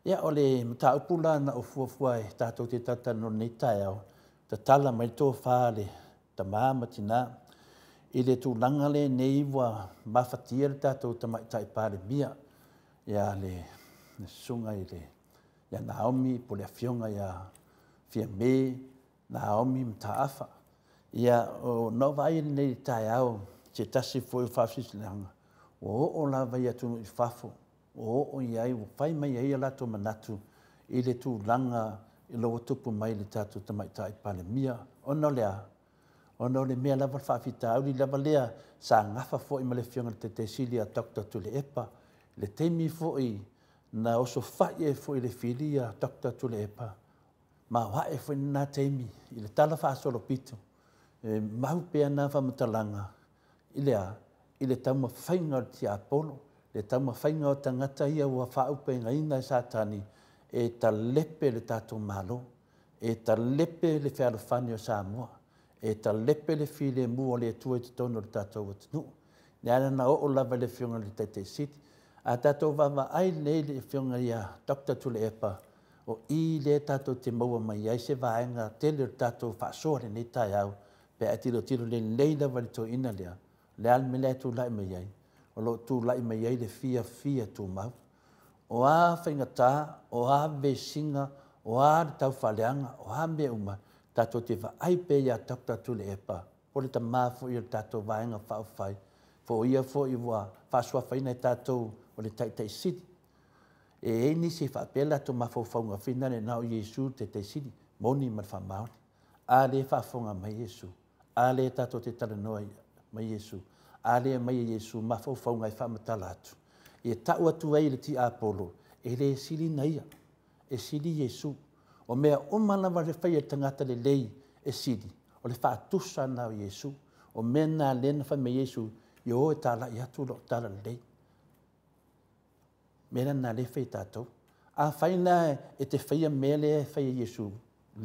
Ia o le mtaupu la na o fuafua e tātou te tatano nei tai au. Ta tala mai tō whaale, ta māmatina. I le tūlanga le nei wa mawhatia le tātou ta mai tai pāre mia. Ia le sunga I le. Ia Naomi po le afionga ia fia me Naomi mtaafa ia o no vai nei tai au te tasi foi fafisilanga o lava ia tu I fafo o ia I fai mai ia la to manatu I le tu langa I lo tupu mai le tatu tamai tai palemia ono le mea lava fafita au li lava lea sa ngafa foi male fionga te silia Dr. Tule Epa le temi foi na oso fai foi le filia Dr. Tule Epa ma wae foi na teimi I le tala whaasolo pito mau pea na whamatalanga I le tauma whainga o ti Apollo le tauma whainga o tangata ia ua whaaupenga ina I satani e ta lepe le tātou malo e ta lepe le whaarofani o Samoa e ta lepe le file mua le tua I te tono le tātou atinu ne ana na o lava le fionga le Taitei City a tātou wawa ai nei le fionga ia Dr. Tule Epa o I le tātou te maua mai ai se vaenga tele le tātou whaasoa nei tai au pe a tiro le leila wale tō ina lea le al me lea tū lai mai ai o lo tū lai mai ai le fia tū mau o a whaingata o a vesinga o a tau whaleanga o a me uma tātou te ai pe ia Dr. Tule Epa po le ta mafu I le tātou vaenga whaafai fo ia fo I wa whaasua whaina tātou o le Taitei City e ni se whaapela to mawhauwhaunga whina ne nao Yesu te siri moni ma whamaone. A le whaafonga mai Yesu. A le tato te talanoa mai Yesu. ale mai Yesu mafau ngai whamatala atu. E tau atu ai le ti Apolo, e le sili na ia, e sili Yesu. O mea umalawa le whai e tangata le lei e sili, o le whaatusa na o Yesu. O mea nā lena whai me Yesu, i o e tala i atu lo tala le lei. Mea nā le whai tātou. A whai nā e te whaia mea le whai Yesu,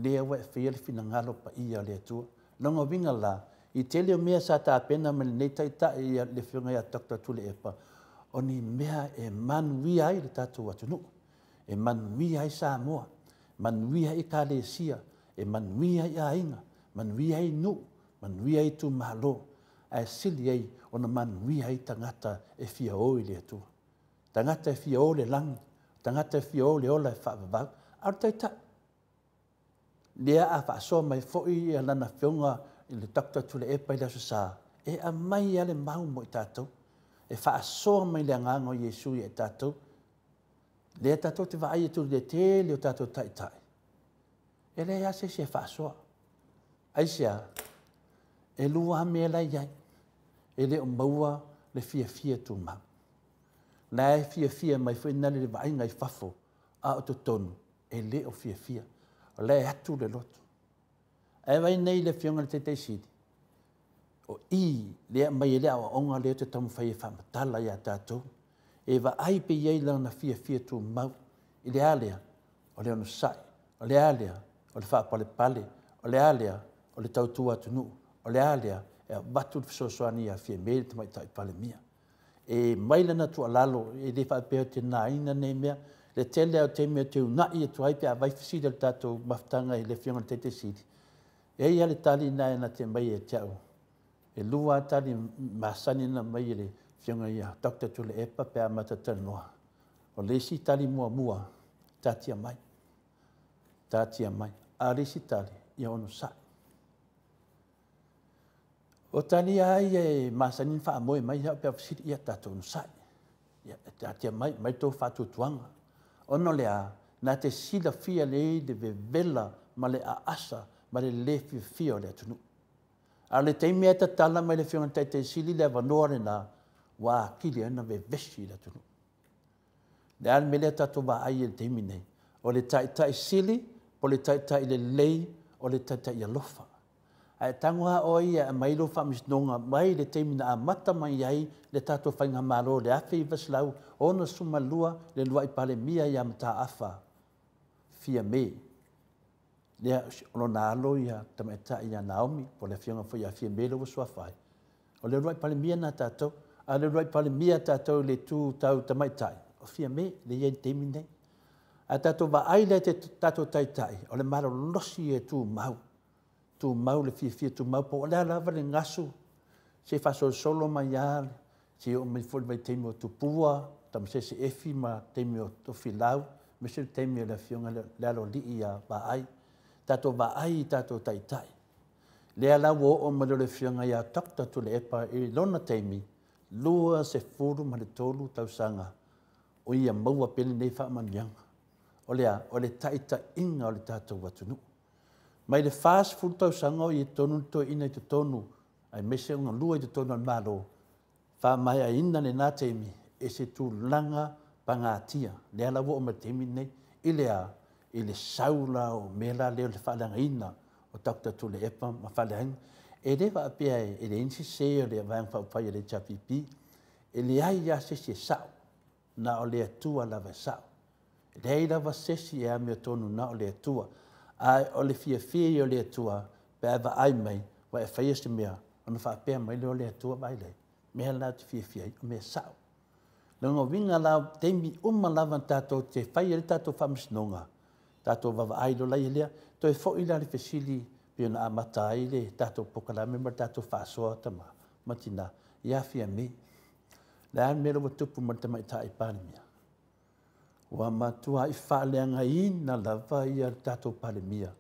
lea wa e whaia le whina ngalo pa ia le atua. Longa winga la, i te leo mea sa tā pena me nei taita i le whiunga ia Dr. Tule Epa. O ni mea e manui ai le tātou atunu. E manui ai Samoa. Manui ai Kalesia. E manui ai Ainga. Manui ai Nu. Manui ai tu malo. Ai sili ai o na manui ai tangata e fia o i le atua. Tangata e fia o le langi. Tangata e fia o le ola e whaavavau. Au taita. Lea a whaasoa mai fo'i e lana whiunga i le Dr. Tule Epa i le sa. E a mai ale mau mo i tātou. E whaasoa mai le anganga o Yesu i e tātou. Lea tātou te waai e tu le te leo tātou tai. E lea se se whaasoa. Aisia, e lua mea lai iai. E le o maua le fia tu mau. Na e fia mai fo inale le waai ngai whafo a o to tonu. E le o fia. O le atu le loto. E wai nei le whiunga le te sidi. O i lea mai lea o onga leo te tamu whai e whamatala ia tātou. E wa ai pe iei lau na fia tu mau. I lea lea, o leo no sai. O lea lea, o le whaapale pale. O lea lea, o le tautua tunu. O lea lea, e watu le fisosoani a fia mele te mai tai pale mia. E mai lana tu alalo, e le whaapeo te naina nei mea. Le tele au te mea te unai e tu ai pe a vai fisida le tātou maftanga i le whiunga le te sidi. E ia le tali nai na te mai e teau. E lua tali masani na mai le whiunga ia Dr. Tule Epa pe a matatana noa. O lesi tali mua tatia mai. A lesi tali ia ono sa. O tali ai e masani wha amoe mai hau pe a fisiri ia tato ono sa. Ia tatia mai tō whatu tuanga. Ono lea na te sila fia le de vela ma le a asa ma le fia o le atunu. A le teimi e tala mai le whiunga te sili le wanoare na wā kili ana ve vesi le tunu. Le al me le tato wa ai le teimi nei. O le tai sili, o le tai le lei, o le tai alofa. A tangoa o ia mai lo whamisnonga mai le teimi na a mata mai ai le tato whainga malo le awhi i vaslau o na sumalua le lua i pale mia ia mata afa. Fia me. Lea ono na alo ia tameta ia Naomi po le whiunga fo ia fia mele wa sua whai. O le roi pale mia na tātou, a le roi pale mia tātou le tū tau tamaitai. O fia me le iei temi nei. A tātou wa ai le te tātou taitai, o le mara losi e tū mau. Tū mau le fia tū mau po o le alawa le ngasu. Se whasol solo mai ale, se o mai foli mai temi o tū pua, tam se efi ma temi o tō filau, me se temi o le whiunga le alo li ia wa ai. Tātou wa ai tātou taitai. Lea la wo o malo le whiunga ia Dr. Tule Epa i lona teimi, lua se furu ma le tolu tausanga, o ia maua pele nei whaamanianga. O le taita inga o le tātou watunu. Mai le fast food tausanga o i tonu to ina i te tonu, ai mese unga lua i te tonu al malo, wha mai a ina le nā teimi, e se tū langa pangatia. Lea la wo o ma teimi nei, i le saula o mela leo le whaaleanga ina o Dr. Tule Epa ma whaaleanga. E le wa apea e le insi se o le vang whaupai le chapipi, e le ai ia sesi e sao, na o le atua lava sao. E le ai lava sesi e ame o tonu na o le atua, ai o le fia o le atua, pe ava ai mai, wa e whaia se mea, ona wha apea mai le o le atua vai lei, mea la te fia o mea sao. Lunga winga la teimi lava tātou te whaia le tātou whamisnonga, tātou wawa aido lai lea, to e fo ila le fesili pio na amata ai le tātou pokalame ma tātou whaasoa tama, matina, ia fia me. Le an mero wa tupu ma te mai tai palemia. Wa matua i whaaleanga ina lava ia tātou palemia.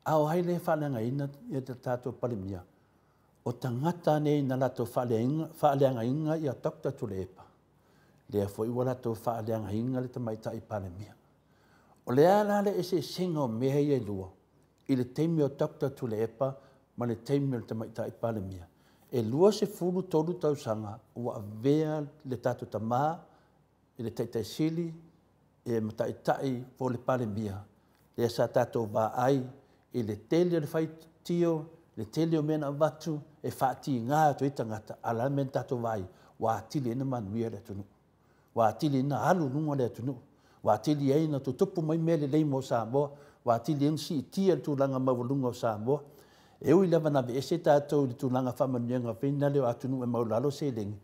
Ao hai le whaaleanga ina ia tātou palemia. O tangata nei na lato whaaleanga inga ia Dr. Tule Epa. Lea fo iwa lato whaaleanga inga le te mai tai palemia. O le ala le ese singa o mea ia lua, i le teimi o Dr. Tule Epa, ma le teimi o le tamaitai palemia. e lua se fulu tolu tausanga ua avea le tatou tamā i le taʻitaʻisili e mataʻitaʻi po le palemia lea sa tatou vaai i le tele o le faitio le tele o mea na avatu e faatiigā atu ai tagata ala mea tatou vaai ua atili ina manuia le atunuu ua atili ina alunuga le atunuu ua atili ai na tutupu mai mea lelei mo Samoa ua atili ina siitia le tulaga maualuga o Samoa e ui lava na veese tatou i le tulaga faamanuiaga faina leo atunuu e maulalo selegi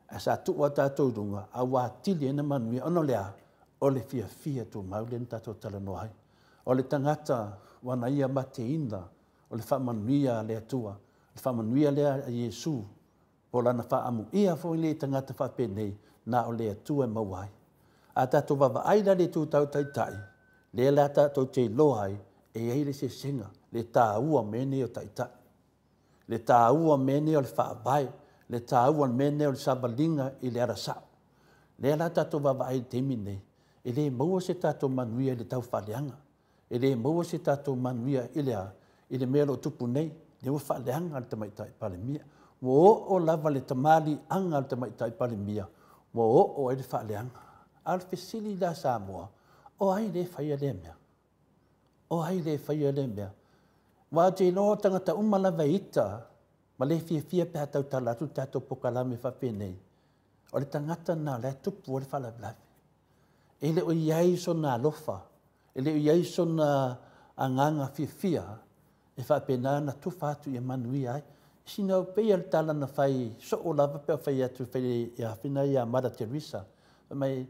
a sa tuu a tatou luga aua atili ina manuia ona lea o le fiafia tumau lena tatou talanoa ai o le tagata uana ia mateina o le faamanuia le atua le faamanuia lea a Iesu po lana faamuia foi le tagata faapenei na o le atua e maua ai a tatou vavaai la le tutau taʻitaʻi lea la tatou te iloa ai e ai le sesega le tāua mene o taʻitaʻi le tāua mene o le faavae le tāua mene o le savaliga i le arasaʻu lea la tatou vavaai le taimi nei e lē maua se tatou manuia i le taufaaleaga e lē maua se tatou manuia i le mea loo tupu nei le ua faaleaga le tamaitaʻi palemia ua oo lava le tamaliaga le tamaitaʻi palemia ua oo ai le faaleaga a le fesili la Samoa o ai lē faia lea mea o ai lē faia lea mea ua te iloa tagata uma lava ita ma le fiafia pe tautala atu tatou pokalame faapenei o le tagata na le tupu o le faalavilavi e le o iai sona alofa e le o iai sona agaga fiafia e faapena na tufa atu ia manuia ai sina o peia le tala na fai soo lava pe o fai atu fai ia fina ia Mother Teresa mai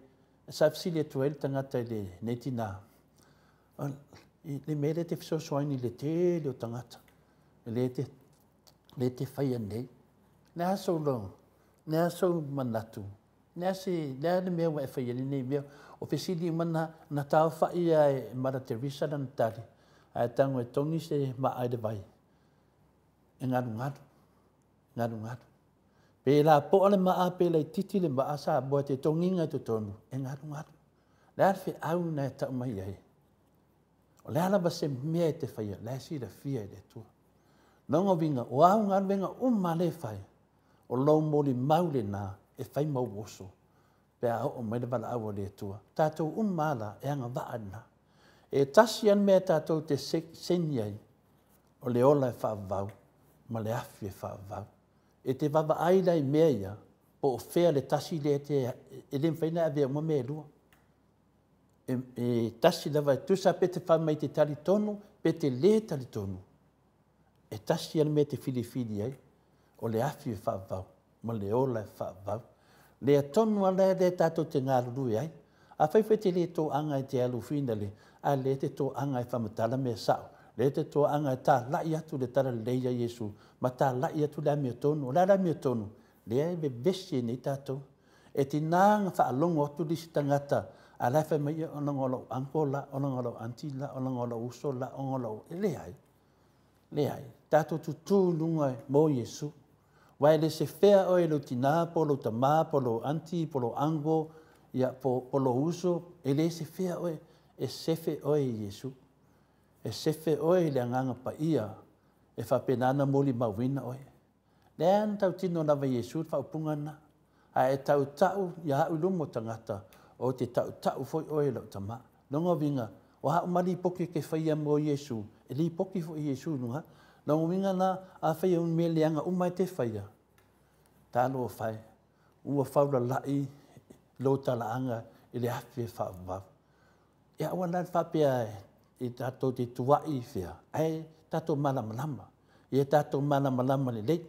sa fesili atu ai le tagata i le netina le mea le te fesoasoaini le tele o tagata le te faia nei le asou lo le asou manatu lea le mea ua e faia nei mea o fesili mana na taofaʻi ia e Mother Teresa lana tali ae tago e togi se maa i le vai e galugalu pe la po o le maa pe laititi le maa sa boa te togiga i totonu e galugalu lea le feʻau na e taʻu mai ai o lea lava se mea e te faia lea silafia i le atua logoviga o augaluega uma le fai o lou molimau lenā e fai mauoso pe a oo mai le valaau o le atua tatou uma ala e agava'a lenā e tasi ana mea tatou te seni ai o le ola e faavavau ma le afi e faavavau e te vavaai lai mea ia po o fea le tasi lea e le mawhaina avea uma mea lua e tasi lava e tusa pe te wha mai te talitonu pe te le talitonu e tasi ana mea te filifili ai o le afi e faavavau ma le ola e faavavau le atonu ala le tatou te galului ai a faifai te lē toʻaga i te alufina le a le te toʻaga e faamatala mea saʻo le te toʻaga e talaʻi atu le talalelei a Iesu ma talaʻi atu le amiotonu o le ala amiotonu lea e vevesi nei tatou e tinā faalogo atu lisi tagata a lae fai maia o lagolo anko la o lagolo anti la o lagolo uso la o lagolo leai tatou tutuluga mo Iesu Wai le se fea o e lo tina po lo tamā, po lo anti, po lo ango, ia po lo uso, e le se fea o e sefe o e Iesu. E sefe o e le anganga pa ia, e whapenana moli mawina o e. Le an tau tino lava Iesu, whaupungana, a e tau tau, ia hau lumo tangata, o te tau tau foi o e lo tamā. Longa vinga, o hau mali poki ke whaia mo Iesu, e li poki fo Iesu nunga, Nau winga na a whaia un me leanga umai te whaia. Tālo o whai. Ua whaura lai lo talaanga i le hawhi e whaavau. E awa nai whapea i tātou te tuai whea. Ai tātou malamalama. I tātou malamalama le lei.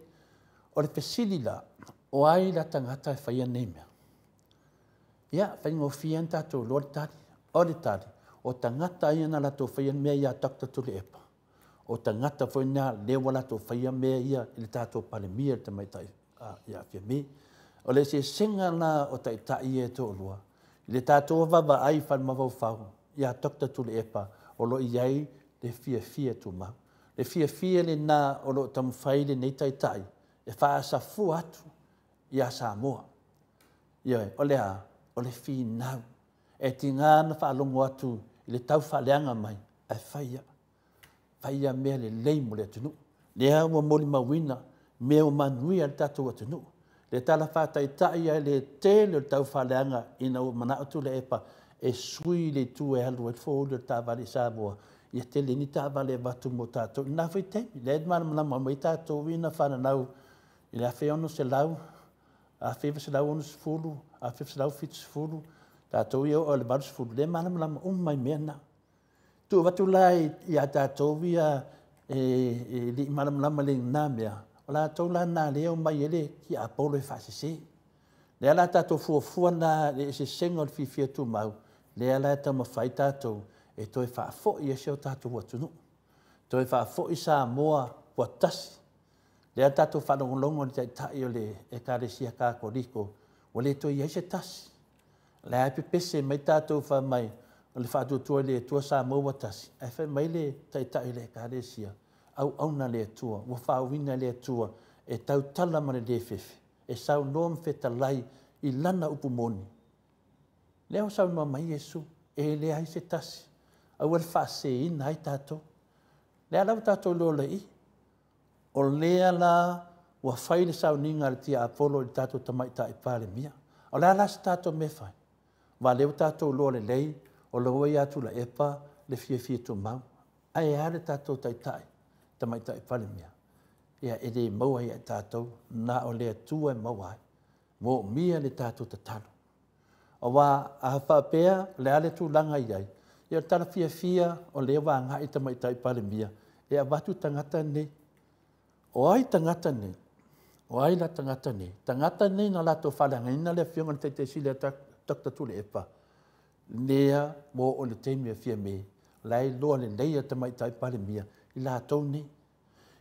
O le whesili la, o ai la tangata e whaia neimea. Ia, whaingo whian tātou lori tari. O le tari. O tangata ia na la tō whaia mea ia takta tuli epa. O tangata foi na lewa la to faia mea ia i le tātou palemia te mai tai ia fia me. O le se senga na o tai tai e tō lua. I le tātou wawa ai whan mawau whau. Ia tokta tule epa o lo iai le fia tu mau. Le fia le nā o lo tam whaile nei tai tai. E wha asa fu atu ia Samoa. Ia o le a, o le fi nau. E ti ngāna wha alongo atu i le tau wha leanga mai. E whaia. Whaia mea le lei mo le atunu. Lea ua moli mawina me o manui al tatou atunu. Le tala whātaitai ai le tele o tau whaleanga ina o mana atu le epa e sui le tu e halu e fōu le tā vale Samoa. Ia te le ni tā vale watu mo tātou. Nā whai teimi, le edmana malama mai tātou wina whananau i le awhi ono se lau, a whiwa se lau ono se fulu, a whiwa se lau fitu se fulu, tātou ia o le baru se fulu. Le mana malama mai mea na. Tu watu lai i a tātou ia li mana malama le ngā mea. O la tau la nā leo mai ele ki a polo e whasese. Lea la tātou fuafua nā le se senga o whiwhia tu mau. Lea la tau mawhai tātou e toi whaafo i e seo tātou watunu. Toi whaafo i sā moa watasi. Lea tātou whanongolongo ni tai tai o le e kāresia kā koriko. O le toi i se tasi. Lea e pepese mai tātou wha mai o le whaatutua le tua sā moa watasi. E whai mai le tai tai le kāresia. Au na le tua, wa whauwina le tua, e tau tala mana le fefe, e sau noam feta lai i lana upu moni. Leo sau noa mai Yesu, e le ai se tasi, au al whaase ina ai tātou. Lea lau tātou lo lei, o lea la wa whaile sau ninga le tia Apollo i tātou tamaita i pāle mia. O lea la se tātou me whai, wa leo tātou lo le lei, o lo wai atu la epa, le fia tu mau. Ai ale tātou taitai. Tamaita i whale mea. Ia e le maua i a tātou, nā o lea tua e maua ai. Mō mia le tātou ta talo. O wā a whapea, le ale tū langa i ai. Ia tala fia o lea wā ngā i tamaita i whale mea. Ia watu tangata nei. O ai tangata nei. O ai la tangata nei. Tangata nei na lato whale ina le whionga ni teite si lea takta tu le epa. Lea mō o le teimi a fia me. Lai loa le leia tamaita i whale mea. I la tau ni.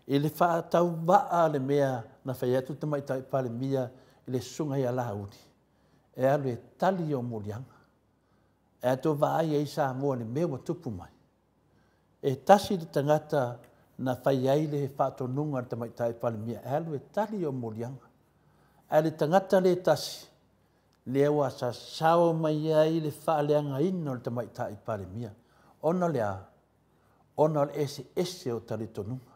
E le wha tau waa le mea na whai atu tamaita i pale mia i le sunga i ala uni. E alu e tali o morianga. E ato waa ai e sa mua le mewa tupu mai. E tasi le tangata na whai ai le whato nunga tamaita i pale mia. E alu e tali o morianga. E le tangata le tasi. Le awa sa sao mai ai le wha leanga ino le tamaita i pale mia. Ona lea. Ona le ese o taritonunga.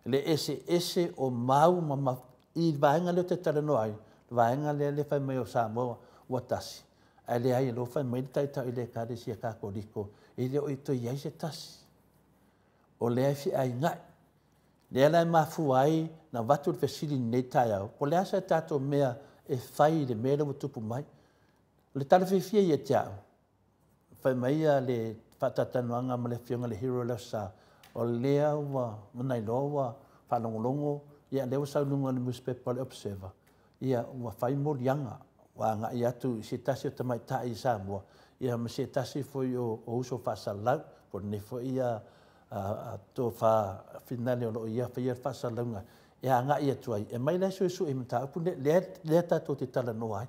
Le ese o mau mama i vaenga leo te tarano ai. Vaenga le whai mai o Samoa watasi. A le ai lo whai mai taita i le kāresia kā koriko. I leo i toi ai se tasi. O le ai fi ai ngai. Le alai mafu ai na watu le fesili nei tai au. Po le asa tato mea e whai le mea lewa tupu mai. Le talawhewhia i e te au. Whai mai a le whatatanuanga ma le whionga le hero leo sa. O lea wa manai loa whanongolongo. Ia leo sa nunga le newspaper le observer. Ia wa whai morianga. Wa nga i atu se tasi o tamai tai i Samoa. Ia ma se tasi foi o uso whasalau. Ko ne foi ia tō wha finale o lo ia whaia whasalaunga. Ia nga i atu ai. E mai lai su e mta upu lea tātou te tala no ai.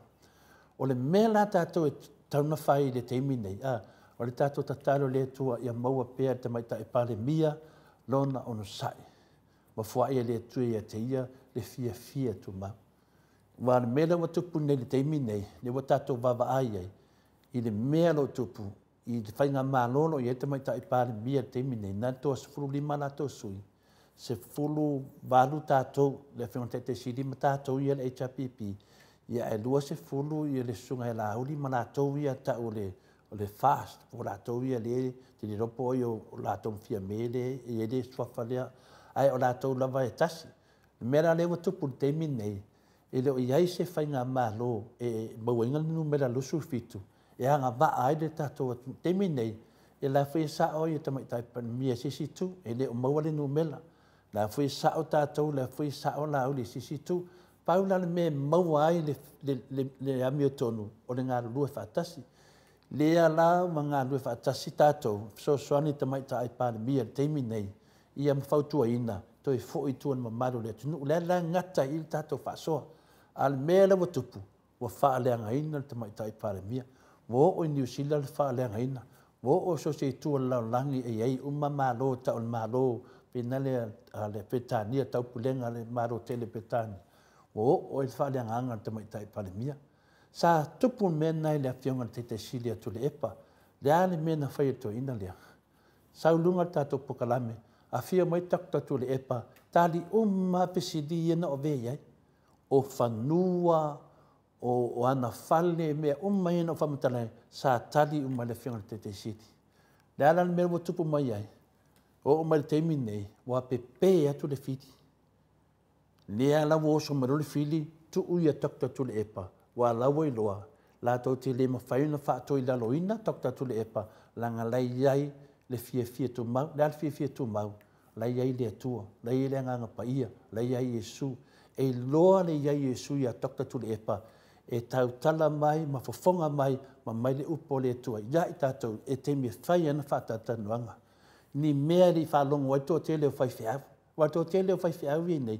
O le mea la tātou e tauna whai le teimi nei. O le tātou tatalo le tua ia maua pēr te maita e pāle mia lona ono sai. Ma fua ia le tua ia te ia le fia tu mau. Wa le mea wa tupu nei le teimi nei, le wa tātou wawa ai ai. I le mea lo tupu, i le whainga mālono i e te maita e pāle mia teimi nei. Nā toa se furu lima la tō sui. Se furu walu tātou, le whionga te siri ma tātou ia le HRPP. Ia e lua se furu i le sunga e la uli ma la tō ia tau o le fast, o la tau ia le, te li ropo i o la tau fia mele, e le swafa lea, ai o la tau lava e tasi. Mera lewa tupu te minei, e leo iai se whainga malo, e mauinga ninu mera lusu fitu, e anga wa ai le tatou te minei, e la whi sa o i tamaitai mia sisi tu, e leo maua le numela, la whi sa o tatou, la whi sa o la uli sisi tu, paula le me maua ai le amio tonu, o le ngā lua whatasi, lea la mga lue whaatasi tātou, so soani tamaita ai pāne mia teimi nei, ia mawhautua ina, toi fōi tuan mamaru lea tunu, lea la ngata i tātou whaasoa, al mea lawa tupu, wa whaaleanga ina tamaita ai pāne mia, wo o New Zealand whaaleanga ina, wo o so se tua lau langi e ei uma malo tau malo, pena le petania tau pulenga le maro tele petani, wo o il whaaleanga anga tamaita ai pāne mia, sa tupu mena i lea whionga te silia tu le epa, lea le mena whai to ina lea. Sau lunga tātou pokalame, a whia mai takta tu le epa, tali uma pesidi na o vei o fanua o ana fale me uma ina fa matala sa tali uma le fiona te siti le ala me mo tupu mai ai o ma te mine wa pepe atu le fiti le ala wo so ma le fili tu uia takta tu le epa wa la wo loa la to te le ma faina fa to ila loina takta tu le epa la ngalai ai le fie tu mau le fie tu mau la ai le tua la ai le nga pa ia la ai Yesu e loa le ai Yesu ia takta tu le epa e tau tala mai ma fofonga mai ma mai le upo le tua ia i tatou e te me fai ana fa tatanuanga ni mea li whalongo wai tō te leo whaiwhiau. Wai tō te leo whaiwhiau i nei.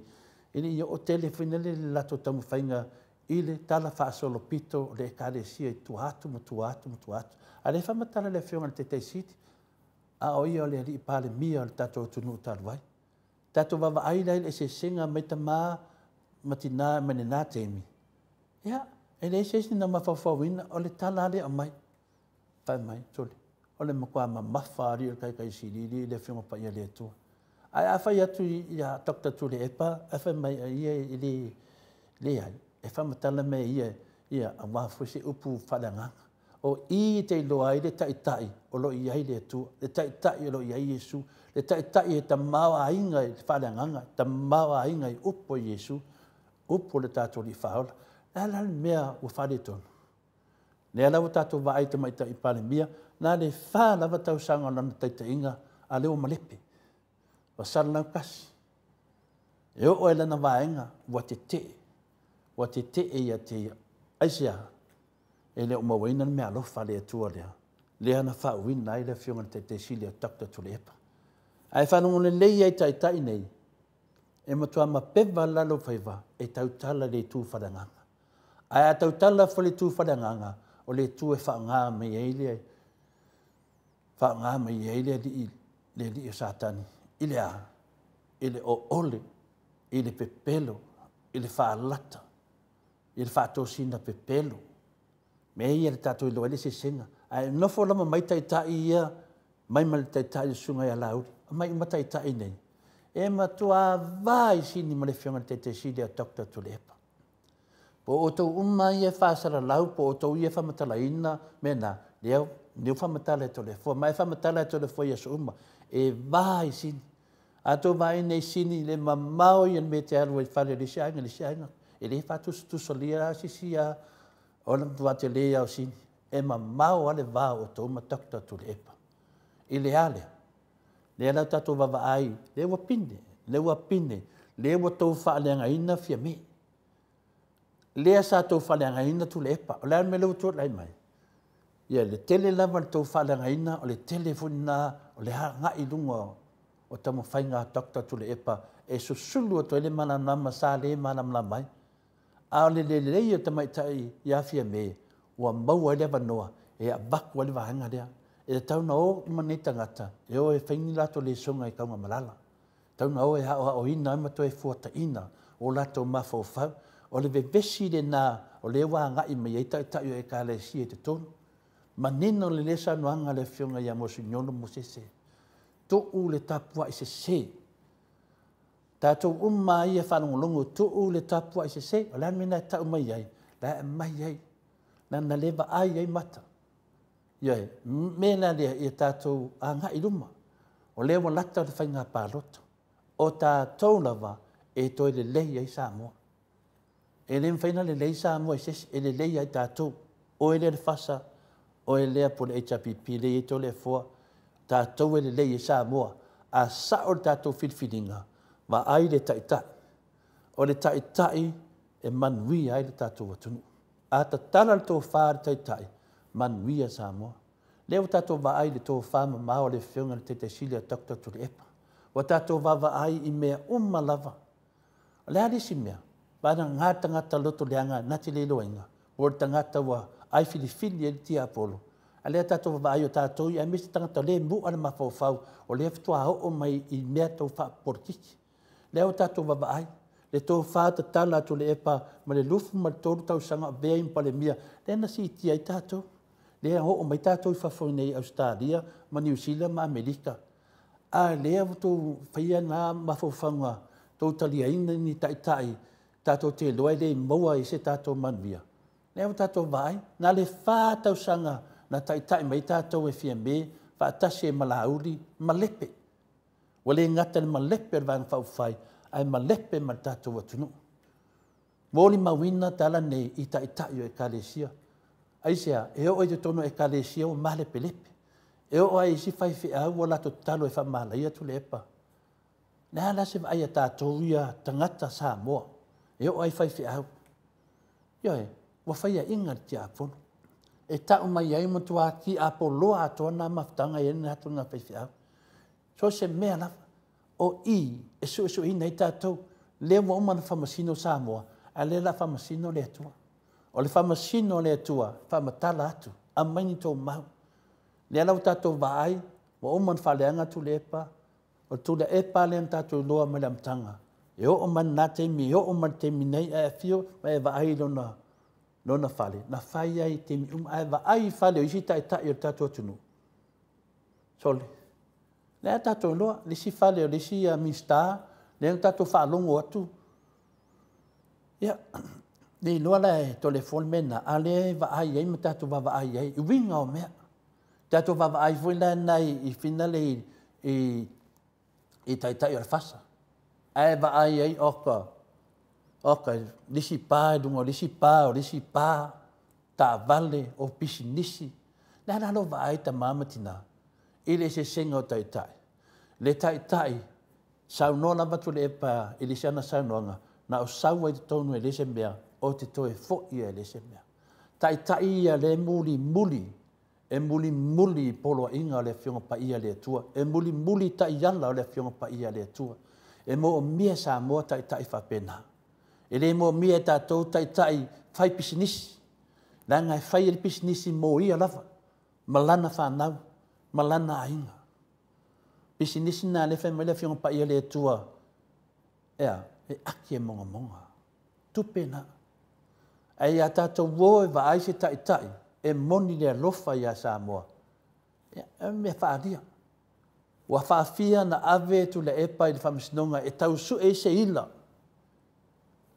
Ini i o te leo whinele le lato tamu whainga i le tala whaasolo pito le kare sia i tuatu. A le whamatala le whionga te te siti. A o ia le ali i pale mia le tato tunu talu wai. Tato wawa aila le se senga mai ta maa matina mene nā teimi. Ia, e le se sina mawhawhawina o le tala ale o mai. Whai mai, tole. O le makua ma mawhari o kai siriri le whionga pa ia le atua. Ai a whai atu i a tokta tu le epa, a whai mai a ia i le ai. E whamatala me ia a wafusi upu whalanganga. O i te loa i le tai o lo i ai le atua, le tai o lo i ai Yesu, le tai e ta mawa ainga i whalanganga, ta mawa ainga i upo Yesu, upo le tātou li whaola. Ala mea ua whare tonu. Le ala ua tātou wa ai te maita i pale mia, nā le whā lawa tau sanga lana taita inga a leo malepe. Wa saranau kasi. E o e lana waenga wa te te e ia te aisia. E leo mawaina mea alofa le atua lea. Lea na wha uina ai le whionga te sili a takta tu le epa. Ai whanongo le lei ai tai nei. E matua ma pewa lalo whaiva e tautala le tū whadanganga. Ai a tautala whale tū whadanganga o le tū e whaangā mei eile whaangā mei eile le li o satani. Ile a, ile o ole, ile pepelo, ile whaalata, ile whaatosina pepelo. Me ia le tātou ilo ele se senga. Ai nofo lama mai tai ia, mai mali tai sunga ia lauri. Mai uma tai nei. E matua vai sini ma le whionga te sili a takta tu le epa. Po o tau uma ia whaasara lau, po o tau ia whamatala ina, mena, leo, neu whamatala e tole fua, mai whamatala e tole fua ia so uma. E vai sini. A tō vai nei sini le mamau ian me te aru e whare le siainga. E le whatusu lia sisi a ona tua te lea o sini. E mamau ale vā o tō uma takta tu le epa. I le ale. Le ala tato wawa ai, le ua pine, le ua tau whaaleanga ina fia me. Lea sa tau whaaleanga ina tu le epa, o lea me leu tō lai mai. Ia le tele lava le tau whaaleanga ina, o le telefona, o le ngai lunga o tamo whainga takta tu le epa, e susulu o to ele mana nama sa le mana mla mai. A o le lei o tamaitai ia fia me, ua maua ele wanoa, e a baku ale wahanga lea. E tau na o mani tangata, e o e whaingi lato le songa i kaunga malala. Tau na o e hao ina, ima to e fuata ina, o lato mafau fau, o le vevesi le nā, o le wa ngai mai e tai o e ka le si e te tonu. Manino le lesa noanga le fionga ia mosu nyono mosese. To u le tapua i se se. Tātou umma ia whanongolongo, to u le tapua i se se, o la mena e tau mai ai, la mai ai, na leva ai ai mata. Ia, mena lea i tātou a ngai luma. O lewa lata le whainga pālota. O tātou lava e toi le lei ai Samoa. E le mwhaina le lei Samoa e le lei ai tātou. O e le whasa, o e lea po le HPP, le e to le fua. Tātou e le lei ai Samoa. A sao le tātou whilwhilinga. Ma ai le taitai. O le taitai e manui ai le tātou atunu. A ta tala le tō whāre taitai. Manuia Samoa. Leo tātou wa ai le tō whāma mao le whiunga le te sili a takta tu le epa. Wa tātou wa ai i mea lava. Le harisi mea. Wana ngata loto leanga nati le loenga. O le tangata wa ai filifili e tia apolo. A lea tātou wa ai o tātou i a misi tangata le mu ana mawhau o le ftua ho o mai i mea tau wha portiki. Leo tātou wa ai. Le tō whāta tala tu le epa ma le lufu ma le tōru tau sanga vea impa le mia. Le nasi i tia i tātou. Lea ho o mai tātou i whawhoi nei Australia, ma New Zealand, ma Amerika. A lea wutu whaia ngā mawhauwhanga tau taliaina ni taitai, tātou te loa le maua i se tātou manuia. Leo tātou vai, nā le whātau sanga na taitai mai tātou e fia me, whaatasi e malauri, malepe. Wale ngata le malepe ar vang whauwhai, ai malepe ma tātou atunu. Mōli mawina tala nei i taitai o e kalesia. Aisea, e o te tono e kalesia o malepe lepe. E o ai si whai whiau o lato talo e whamalaia tu le epa. Nā la se vai a tātou ia tangata sa moa. E o ai whai whiau. Ioe, wa whai a inga ti a pono. E tau mai ai matua ki a poloa atoa nā maftanga e ni hatu ngā whai whiau. So se mea lawa. O i, e su ina i tātou. Leo wa umana whamasino sa moa. A le la whamasino le atua. O le whamasino le atua, whamatala atu. A maini tō mau. Le lau tātou vaai, wa umana whaleanga tu le epa. O tu le epa le tātou loa mai le amtanga. E o man nā te mi, o man te mi nei e fio, ma e vaai lona whale. Na whai ai te mi e vaai whale o isi tai o tātou atunu. Sole. Le tātou loa, le si whale o le si mista, le tātou whaalongo atu. Ia, le loa le telefon mena, a le vaai ai, ma tātou vaai ai, i winga o mea. Tātou vaai foi la nai i whina le i taitai o le whasa. Ai vaai ai oka, lisi pā, dungo lisi pā, tā vale o pisinisi. Le halo vaai ta mamatina, i le se senga o taitai. Le taitai, saunoa batu le epa, i le siana saunoanga, na o saua i te tonu e le se mea, o te toe fo i e le se mea. Taitai ia le muli, e muli polo inga o le fionga pa ia le atua, e muli ta iala o le fionga pa ia le atua, e mo o mia sa moa taitai whapena. E le mo mia tātou taitai whai pisinisi, la ngai whai e pisinisi mo ia lava, malana whanau, malana ainga. Pisinisi nā le whai le fionga pa ia le atua, ea, e aki e monga. Tupena. Ai a tātou woe wa aise taitai, e moni le alofa ia Samoa. E me whaaria. Wa whaafia na ave tu le epa i le whamisinonga, e tau su e se ila.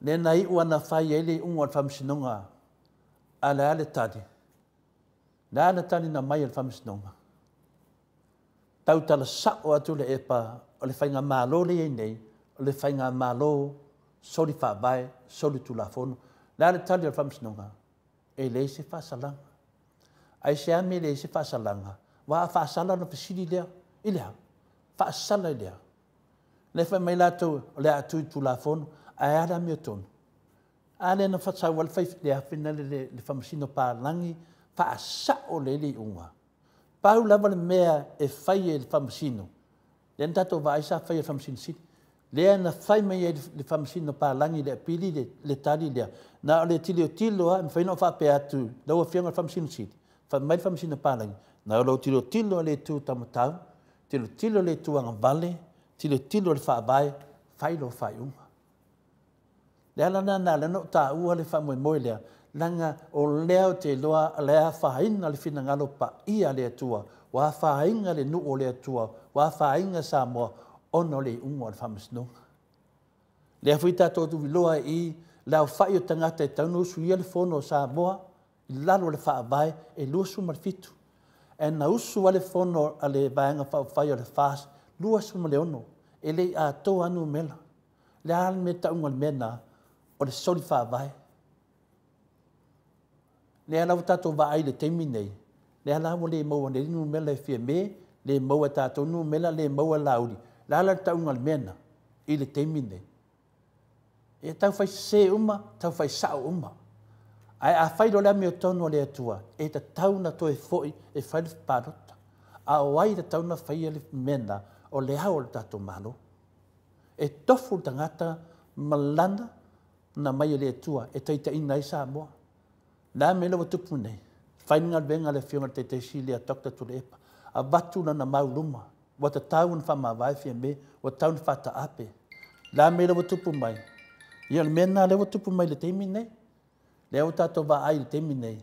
Le na i ua na whai e le unga le whamisinonga, a le ale tani. Le ale tani na mai le whamisinonga. Tau tala sao atu le epa, o le whainga mālo le e nei, o le whainga mālo, soli whaavae, soli tulafono. Le ale tani le whamisinonga, e le se whasalanga. Ai se ame le se whasalanga, wa a whasala na pisiri lea, i lea, whaasala i lea. Le whai mai lato, le atu i tulafono, a ara mea tonu. A le na whatsau al whai lea whina le whamasino pālangi, whaasao le li unga. Pau lava le mea e whai e le whamasino. Le tato wa aisa whai e le whamasino siti. Lea na whai mai e le whamasino pālangi le pili le tali lea. Na o le tilo a, mwhai no whape atu, lau a whianga le whamasino siti. Whai mai le whamasino pālangi. Na o lau tilo le tu tamatau, tilo le tu anga vale, tilo le whaavae, whai lo whai unga. Lea lana nā le no tā ua le whamoe moe lea, langa o leo te loa lea whainga le whina ngalo pa ia le atua, wa whainga le nu o le atua, wa whainga Samoa, ono le unga le whamisinonga. Lea whi tātou tu viloa i, lau whai o tangata e taunu suia le whono Samoa, i lalo le whaavae e luasu marfitu. E na usu ale whono a le vaenga whai o le whas, luasu ma le ono, e le a tō anu mela. Lea ale me taunga le mena, o le soli whaavae. Lea lau tātou vaai le teimi nei. Lea lau le maua le rinu mela e fia me, le maua tātou nu mela le maua lauri. Lea lau taunga le mena, i le teimi nei. E tau whai se uma, tau whai sao uma. Ai a whai do lea mea tono le atua, e ta tauna to e foi, e whai le whanota. A oai ta tauna whai le mena, o le hao le tātou malo. E tofu tangata malana, na mai le atua, e taita ina i Samoa. Nā me lewa tupu nei, whainga venga le whionga te sili a tokta tu le epa, a watu na mauluma, wa ta taun whamawai fia me, wa taun whata ape. Nā me lewa tupu mai, ia le mena lewa tupu mai le teimi nei, le au tato wa ai le teimi nei,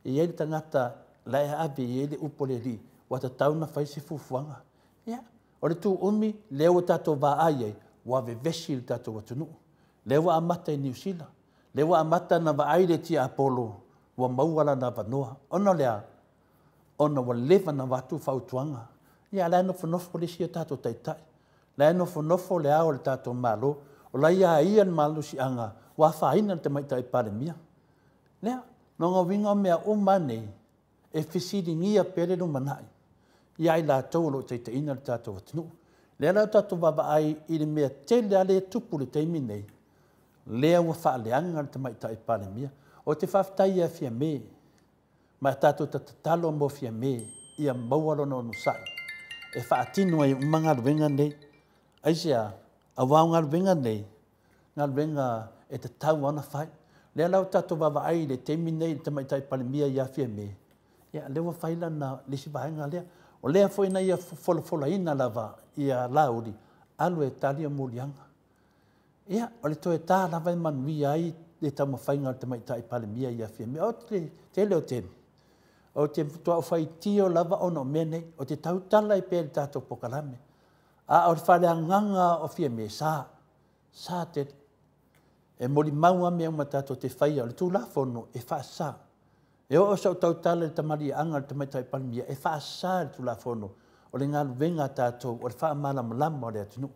i ele tangata lai ape i ele upo le li, wa ta taun na whaisi fufuanga. Ia, o le tu umi, le au tato wa ai, ua vevesi le tatou atunuu. Le ua amata i New Zealand. Le ua amata na vaai le tia Apollo, ua maua lana vanoa. Ona lea, ona ua leva na watu fautuanga. Ia la nofo le sia tatou taitai. La nofo le ao le tatou malo. O la ia le malo si anga, ua whaina le te maitai palemia. Lea, nonga winga mea o mane, e fisiri ngia pere no manai. Ia i la tau lo te ina le tatou atunuu. Lea la tatou vavaai i le mea tele ale tupu le teimi nei. Lea ua whaaleanga le te maitai palemia. O te whaftai a fia me, ma tatou tatatalo mo fia me, ia maualo no sai. E whaatino ai umanga ruenga nei. Aisia, a wao ngā ruenga nei, ngā ruenga e te tau ana whai. Lea lau tatou vavaai le teimi nei le te maitai palemia ia fia me. Ia lewa whaila na lisi vahenga lea. O lea fwena ia fola ina lava ia lauri, alu e talia molianga. Ia, o le toe tā lava e manui ai le tau mawhainga le te maitai palemia ia fia me. O te leo temi. O te tua whai tio lava ono mene, o te tau tala i pēle tātou pokalame. A o le whare anganga o fia me, sā te. E moli maua mea uma tātou te whaia, o le tū lafono e wha sā. E o sau tau tala le tamari anga le te maitai palemia, e wha sā le tū lafono. O le ngā luenga tātou, o le wha malama o le atunu.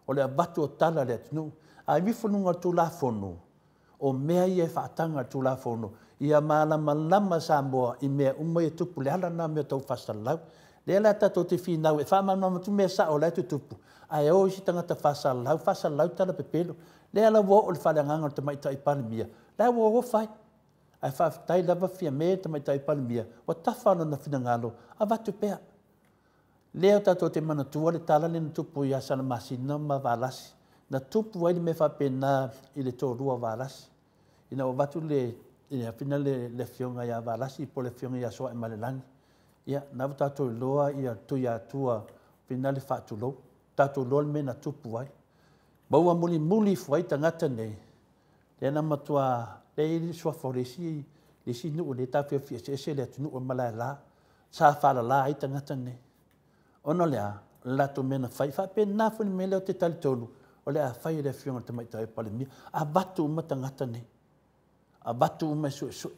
O le abatu o tala le atunu. A i wifununga tū lafono, o mea i e whaatanga tū lafono. Ia malama sa moa i mea uma i tupu le alana mea tau whasalau. Le ala tātou te whinau, e whaamama tu mea sa o le tupu. A e o isi tangata whasalau tala pepelo. Le ala wo o le whareanganga te maitai palemia. Le wo o whai. Ai whaafitai lava fia me te maitai palemia. Wa tawhana na whinangalo, a watu pea. Leo tātou te manatua le tala le na tupu i asana masina ma wālasi. Na tupu waili me whapena i le tōrua wālasi. Ina o watu le whina le fionga ia wālasi, po le fionga ia soa e malelangi. Ia, nawa tātou loa ia tui atua whina le whātulo. Tātou loa le me na tupu wai. Baua muli fuai tangata nei. Le na matua le ili sua foresi, le si nuu le tāwhia fia se le atu nuu malai la. Sa whala la ai tangata nei. Ono lea, lato mena whai. Whape nāwhuni me leo te tali tolu. O lea whai le fionga te maitai palemia. A batu uma tangata nei. A batu uma sue.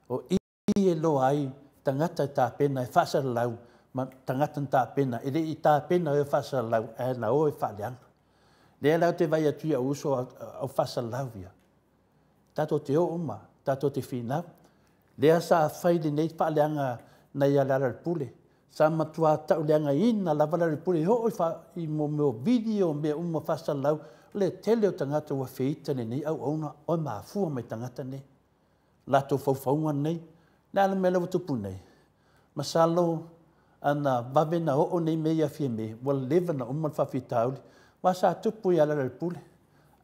O i e loa ai tangata tā pena e whasara lau. Ma tangata tā pena. E le i tā pena e whasara lau. E la o e whaleanga. Lea lau te vai atu ia uso au whasara lau ia. Tato te o uma. Tato te whinau. Lea sa whai le nei whaleanga na ia lara pule. Sa matua tau leanga ina lavala ripuri ho i mo meo video me uma fasa lau le tele o tangata wa feita nei au ona o mafua mai tangata nei. Lato faufaunga nei, le ala me lau tupu nei. Masalo ana vavena o nei mea fia me, wal leva na uma whawhitauli, wasa tupu i ala ripuri.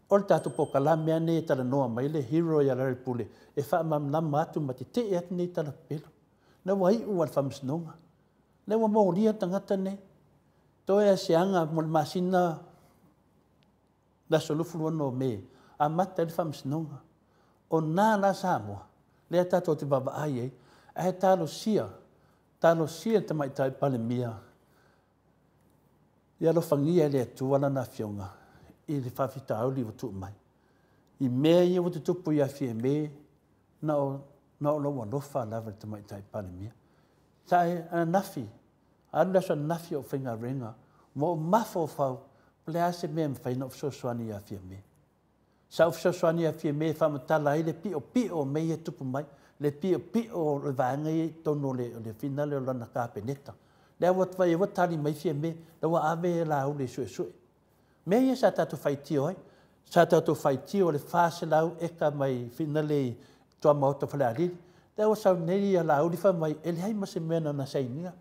O le tato pokala mea nei tala noa mai le hero i ala ripuri, e wha mamnama atu mati te e atu nei tala pelo. Na wai ua whamsnonga. Lewa mauria tangata nei. Toi a seanga mo le masina la solufu ono me. A mata le whamsinonga. O nā la Samoa. Lea tātou te baba ai ei. A he tālo sia. Tālo sia te maitai palemia. Ia lo whangia lea tuala na fionga. I le whawhita au li watu mai. I mea ia watu tupu ia fie me. Na o loa lofa lava te maitai palemia. Tae nafi. Anda sa nafi o whinga renga. Mo mafo whau. Plea se mea mwhaina o fsoswani a fia me. Sa o fsoswani a fia me whamatala i le pio me ia tupu mai. Le pio le vanga i tono le whina le o lana kāpeneta. Lea watwai e watali mai fia me. Lawa ave e la au le sue. Mea ia sa tātou whaitio ai. Sa tātou whaitio le whāse lau eka mai whina le toa maota whaleariri. Lea sau neri a la au li whamai e le haima se mena na sainia.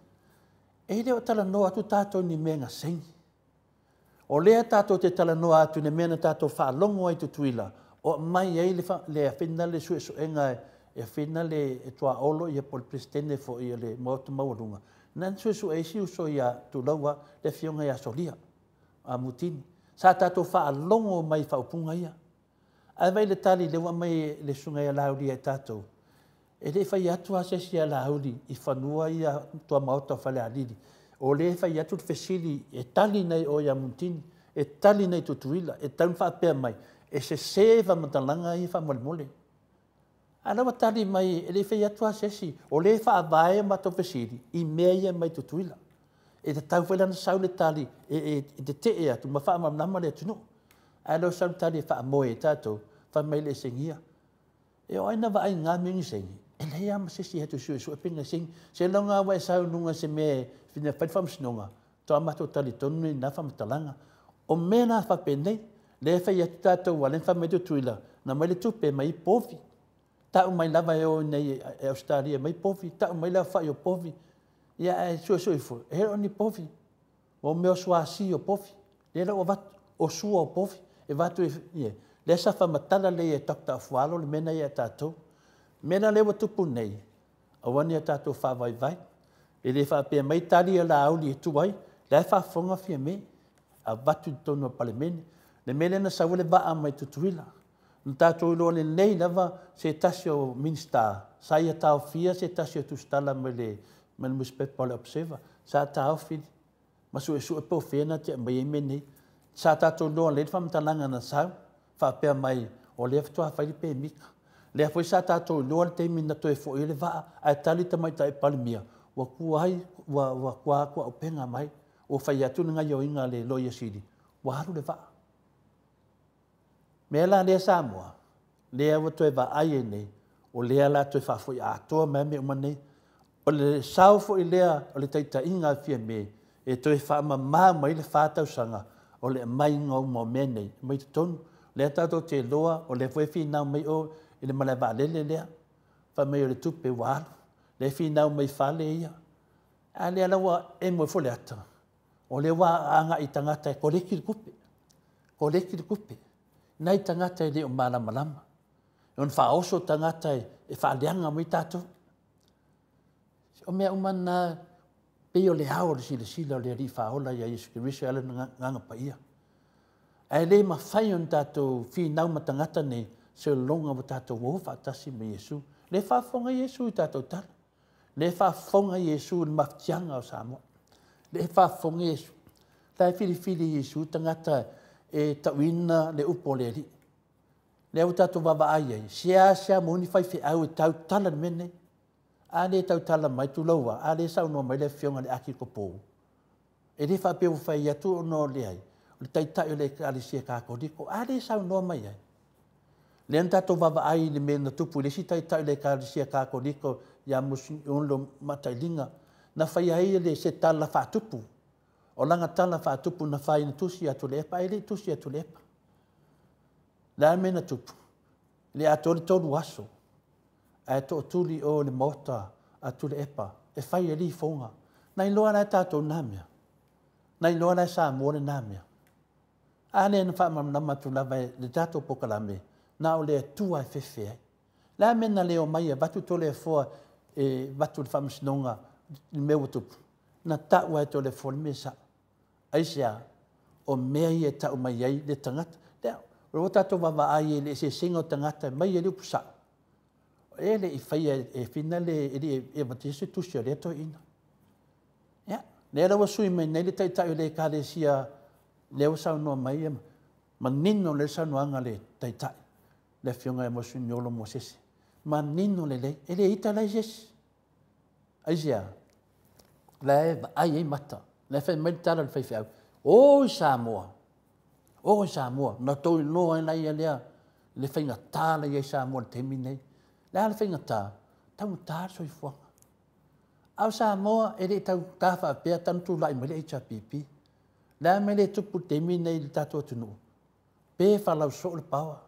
E leo tala noa atu tātou ni mea ngā sengi. O lea tātou te tala noa atu ni mea tātou whaalongo ai tutuila. O mai ei le whina le suenga e whina le tua olo i a pol prestene fo i le maota maurunga. Nan sue e si uso i a tulaua le fionga i a solia. A mutini. Sa tātou whaalongo mai whaupunga ia. Ai vai le tali le wa mai le sunga i a lauri ai tātou. E le whai atu a sesi a lauri i whanua i a tua maota whale aliri. O le whai atu te whesiri e tali nei o ia mutini. e tali nei tutuila, e tau whaapea mai, e se seva matalanga i whamole mole. Ana wa tali mai, e le whai atua sesi, o le whaavae mato pesiri, i mea ia mai tutuila. E te tau whailana sau le tali, e te te ea, tu ma wha mamnama le atunu. Alo sau tali e wha moe tātou, wha mai le sengia. E o aina wa ai ngā mingi sengi. E lei ama sesi hatu sui sui pinga sing. Se longa wa e sau nunga se me fina whaifam sinonga. Toa mato tali tonu ni na whamatalanga. O mena whapenei, le whai atu tātou wa len whametu tuila. Na mai le tupe mai povi. Tau mai lava e o nei e Australia mai povi. Tau mai lava whai o povi. Ia e sui sui fu. E hero ni povi. O meo sua si o povi. Le o watu o sua o povi. E watu e... Le sa whamatala le e takta afualo le mena e tātou. Mena le watupu nei. Awani e tātou whawai. E le whapea mai tali e la auli e tuai. Le whafonga fia me. A watu tonu a palemene. Le mele na sawele waa mai tutuila. N tātou ilo le nei lava se tasi o minsta. Sa ia tau fia se tasi o tustala me le muspepa le observa. Sa tau fili. Masu e su e po fena te mai e menei. Sa tātou ilo le whamatalanga na sau. Whapea mai o lea whatua whaile pe mika. Lea fwoi sa tātou loa le teimi na toe fo ele waa, ai tali tamai tae palimia. Wa kuai, wa kua o penga mai, o whai atu nga yo inga le loia siri. Wa haru le waa. Mea la lea Samoa, lea wa toe wa ai e nei, o lea la toe whafoi a toa mea me umanei, o le sao fo i lea, o le taita inga fia me, e toe whaama maa mai le whātau sanga, o le mai ngau mo menei, mai te tonu, le tātou te loa o le whai nau mai o i le malawa lele lea. Wha mai o le tupe wālu. Le nau mai whale ia. A le alawa e mo fole ata. O le wā anga i tangata e koreki le kupe. Koreki le kupe. Nai tangata e le o malama lama. E on wha oso tangata e whaaleanga mai tātou. O mea umana pe o le hao le sila o le ri whaola ia Yesu Kiriso ala nganga pa ia. Ai le ma fai on tātou nau matangata nei se longa wa tātou o whaatasi me Yesu. Le whaafonga Yesu i tātou tala. Le whaafonga Yesu i maftianga o Samoa. Le whaafonga Yesu. Lai whiri Yesu tangata e tawina le upo le ri. Le au tātou wawa ai ai. Sea moni whai whi au e tau tala mene. A le tau tala mai tu laua. A le sau no mai le fionga le aki kopo. E le whaapeu whai atu no le ai. Le taitai o le kalisia kākoriko, a le sau noa mai ai. Le antato wawa ai le mena tupu, le si taitai o le kalisia kākoriko, ia musi unlo matailinga, na whai ai le se tala whaatupu. O langa tala whaatupu na whai na tusi atu le epa, e le tusi atu le epa. Le mena tupu, le ato le tonu aso, a to tuli o le mota atu le epa, e whai e li fonga. Nai loa na tātou nāmea, nai loa na sa mua le nāmea. Ane na wha mamnama tu lawa le tātou pokalame, na o le tua e whewhe ai. La mena leo mai e watu tole e fua e watu le whamasinonga i mewa tupu. Na taua e tole fua le mesa. Aisea, o mea i e tau mai ai le tangata. Lea, o tātou wawa ai e le se singa o tangata mai e liupu sa. E le i whai e whina le e watese tusi o le to ina. Ia, le rawa sui mai nei le taitai o le kāre sia leo sau noa mai ema. Ma nino le sau noanga le taitai. Le fionga e mosu niolo mo sese. Ma nino le le. E le ita lai sese. Aisea. Le ai ei mata. Le fai mai tala le fai fiau. O Samoa. O Samoa. Na tau noa e lai alea. Le fai nga tala i Samoa le temi nei. Le ala fai nga tā. Tau tā soi fuanga. Au Samoa e le tau tāwha pēr tantu lai mai le HRPP. La me le tupu temi nei le tātou tunu. Pē whalau so le paua.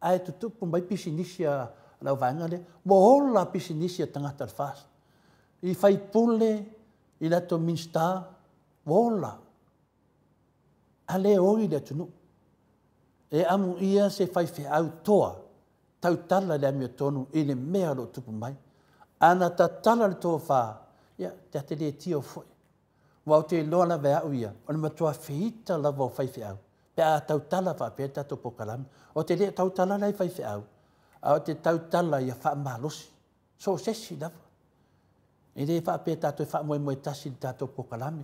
Ai tu tupu mai pisinisia lau vanga le. Mo hola pisinisia tangata le fast. I whai pule, i lato minsta, wola. A le oi le tunu. E amu ia se whai whi au toa. Tau tala le amia tonu i le mea lo tupu mai. Ana ta tala le toa wha. Ia, te ate le tio foi. Wau te loa la vea uia, o le matua whiita la wau whai au. Pe a tau tala wha pēr tato pokalami. O te lea tau tala lai whai au. A o te tau tala ia wha malosi. So sesi lava. E le wha pēr tato wha moe moe tasi tato pokalami.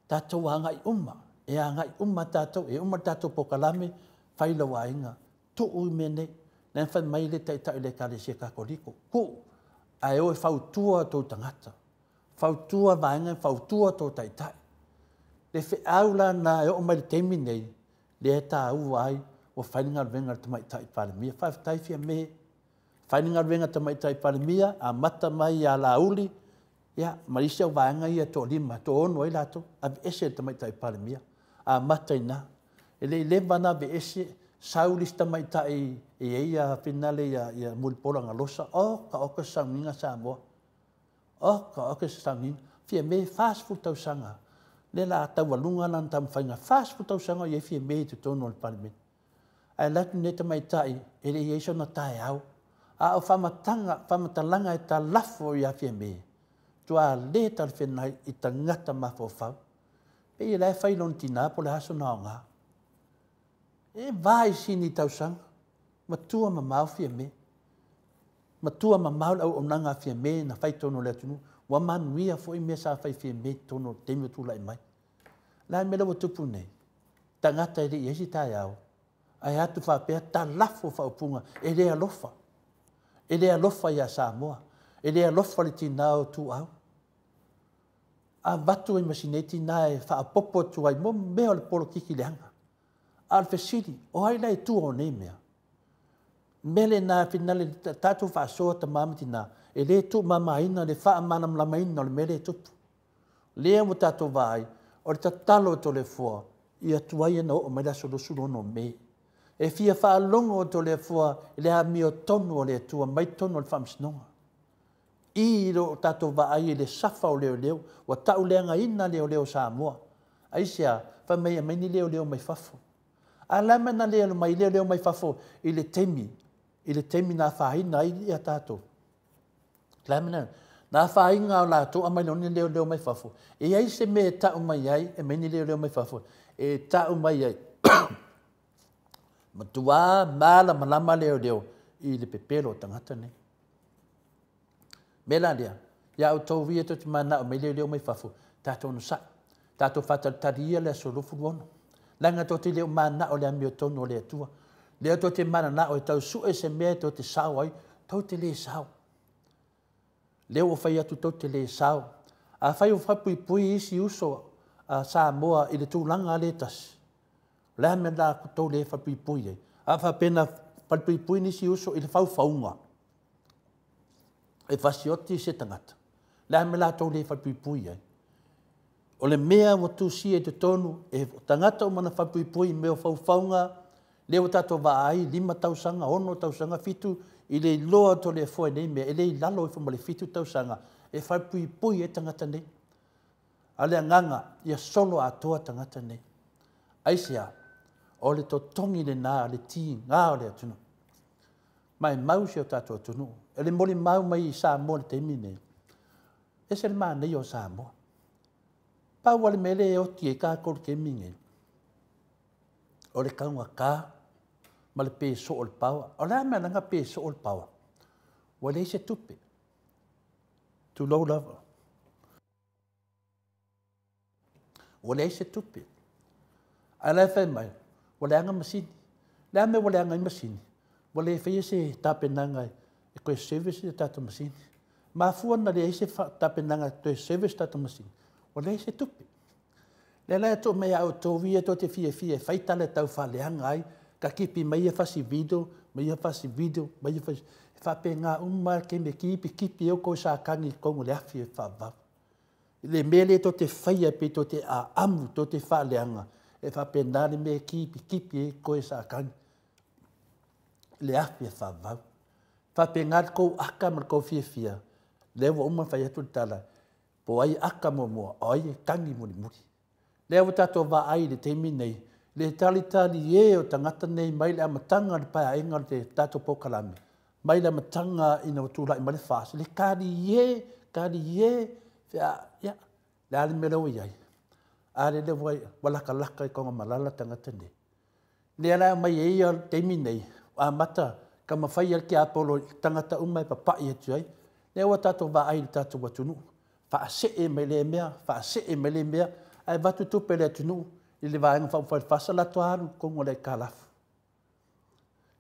Tato wanga i uma. e a ngai umma tātou pokalame, whaila wa inga, tu ui mene, nai whai mai le tai le kare se kakoriko. Ku, ai oe whautua tō tangata, whautua vaenga, whautua tō tai. Le whi aula na e o mai le teimi nei, le e tā au ai, o whainga venga tamai tai palemia, whai fia me, whainga venga tamai tai palemia, a mata mai a la uli, ia, marisia o vaenga ia tō lima, tō ono ai lato, a vi ese tamai tai palemia, a mata ina, ele levana vi ese, saulis tamai tai e ia finale ia mulpola ngalosa, o ka oka sanginga sa moa, o ka oka sanginga, fia me fast food tau sanga, le la tawalunga lan tam whainga fast food tau sanga ye fia me te tono al parliament. Ai latu ne tamai tai, ele ye so na tai au, a o whamatalanga e ta lafo ia fia me, tua le tal whenai i ta ngata mafo whau, pe i lai whailon tina po le haso nao ngā. E vai sini tau sanga, matua ma mau fia me, matua ma mau au onanga fia me na whai tono le atunu, wa manuia fo i mea sa whai fia me tono teme tu lai mai. Lai me lawa tupu nei, ta ngata ere i esi tai au, ai atu whapea ta lafo whaupunga, e rea lofa. E rea lofa ia Samoa, e rea lofa le tinao tu au. A watu i masineti nae whaapopo tu ai mo mea le polo kiki leanga. Alfesiri, o hai lai tu o nei mea. Mele na finale tatu whaasoa ta mamatina, e le tu mamaina le wha manam lamaina le mele tupu. Lea mo tatu vai, o le tatalo to le fua, ia tuaia na o maila solo sulo no me. E fia wha longo to le fua, le ha mio tonu o le tua, mai tonu o le whamsinonga. I ro tatu vai le safa o leo leo, wa tau leanga ina leo leo Samoa. Aisia, wha mea maini leo leo mai fafo. A lama na leo mai leo mai fafo, i le temi na whaina i a tātou. Lama na whainga o la tō a mai loni leo mai fafo. E ai se me tau mai ai, e meni leo mai fafo. E tau mai ai. Matua mala malama leo, i le pepelo tangata ne. Mela lea, ia au tau via tō te mana o mai leo mai fafo. Tātou no sa, tātou whatal taria lea solofu wono. Langa tō te leo mana o lea mio tono o lea tua. Leo tō te mana na o e tau su e se mea tō te sao ai, tau te le sao. Leo o whai atu tau te le sao. A whai o whapui isi uso a Samoa i le tūlanga le tasi. Lea me la tau le whapui e. A whapena whapui nisi uso i le whauwhaunga. E whasioti se tangata. Lea me la tau le whapui e. O le mea wa tu si e te tonu, e tangata o mana whapui mea whauwhaunga, leo tato wa ai, 5 tausanga, 1 tausanga, fitu, i le loa to le foe nei mea, e le lalo e whamale fitu tausanga, e whapui e tangata nei. A le nganga, ia solo atoa tangata nei. Aisia, o le to tongi le nā, le ti, ngā o le atunu. Mai mau si o tato atunu, e le moli mau mai i Samoa le teimi nei. E se le maa nei o Samoa. Pau wale mele e oti e kā kor ke minge. O le kaunga kā, ma le pē so o le paua. O le amea nanga pē so o le paua. Wale se tupe. Tu low lava. Wale se tupe. A le whai mai. Wale anga masini. Le amea wale anga i masini. Wale e whai se tape nanga e koe service e tata masini. Ma fuana le e se tape nanga e service tata masini. O le se tupi. Le la to me au to via to te fie fai tale tau whaleanga ai, ka kipi mai e whasi video, mai e whasi whape ngā umar ke me kipi e ko sa kangi kongu le afi e whawau. Le mele to te whaia pe to te a amu to te whaleanga, e whape nāre me kipi e ko sa kangi le afi e whawau. Whape ngā kou aka mar kou fie, le wa umar whai atu tala, po ai aka mo ai kangi muri. Leo tato wa ai le teimi nei, le tali e o tangata nei mai le amatanga le pai ainga le tato pokalame. Mai le amatanga ina utula i male fasi. Le kari e, ya, le ali me lau iai. Ale le walaka i konga malala tangata nei. Le ala mai e ia teimi nei, a mata, ka mawhai al ki apolo tangata umai papai atu ai. Leo tato wa ai le tato watunu. Whaase e me le mea, ai watu tupe le tunu, I le vaenga whai whasa la tuaru kongo le kalafu.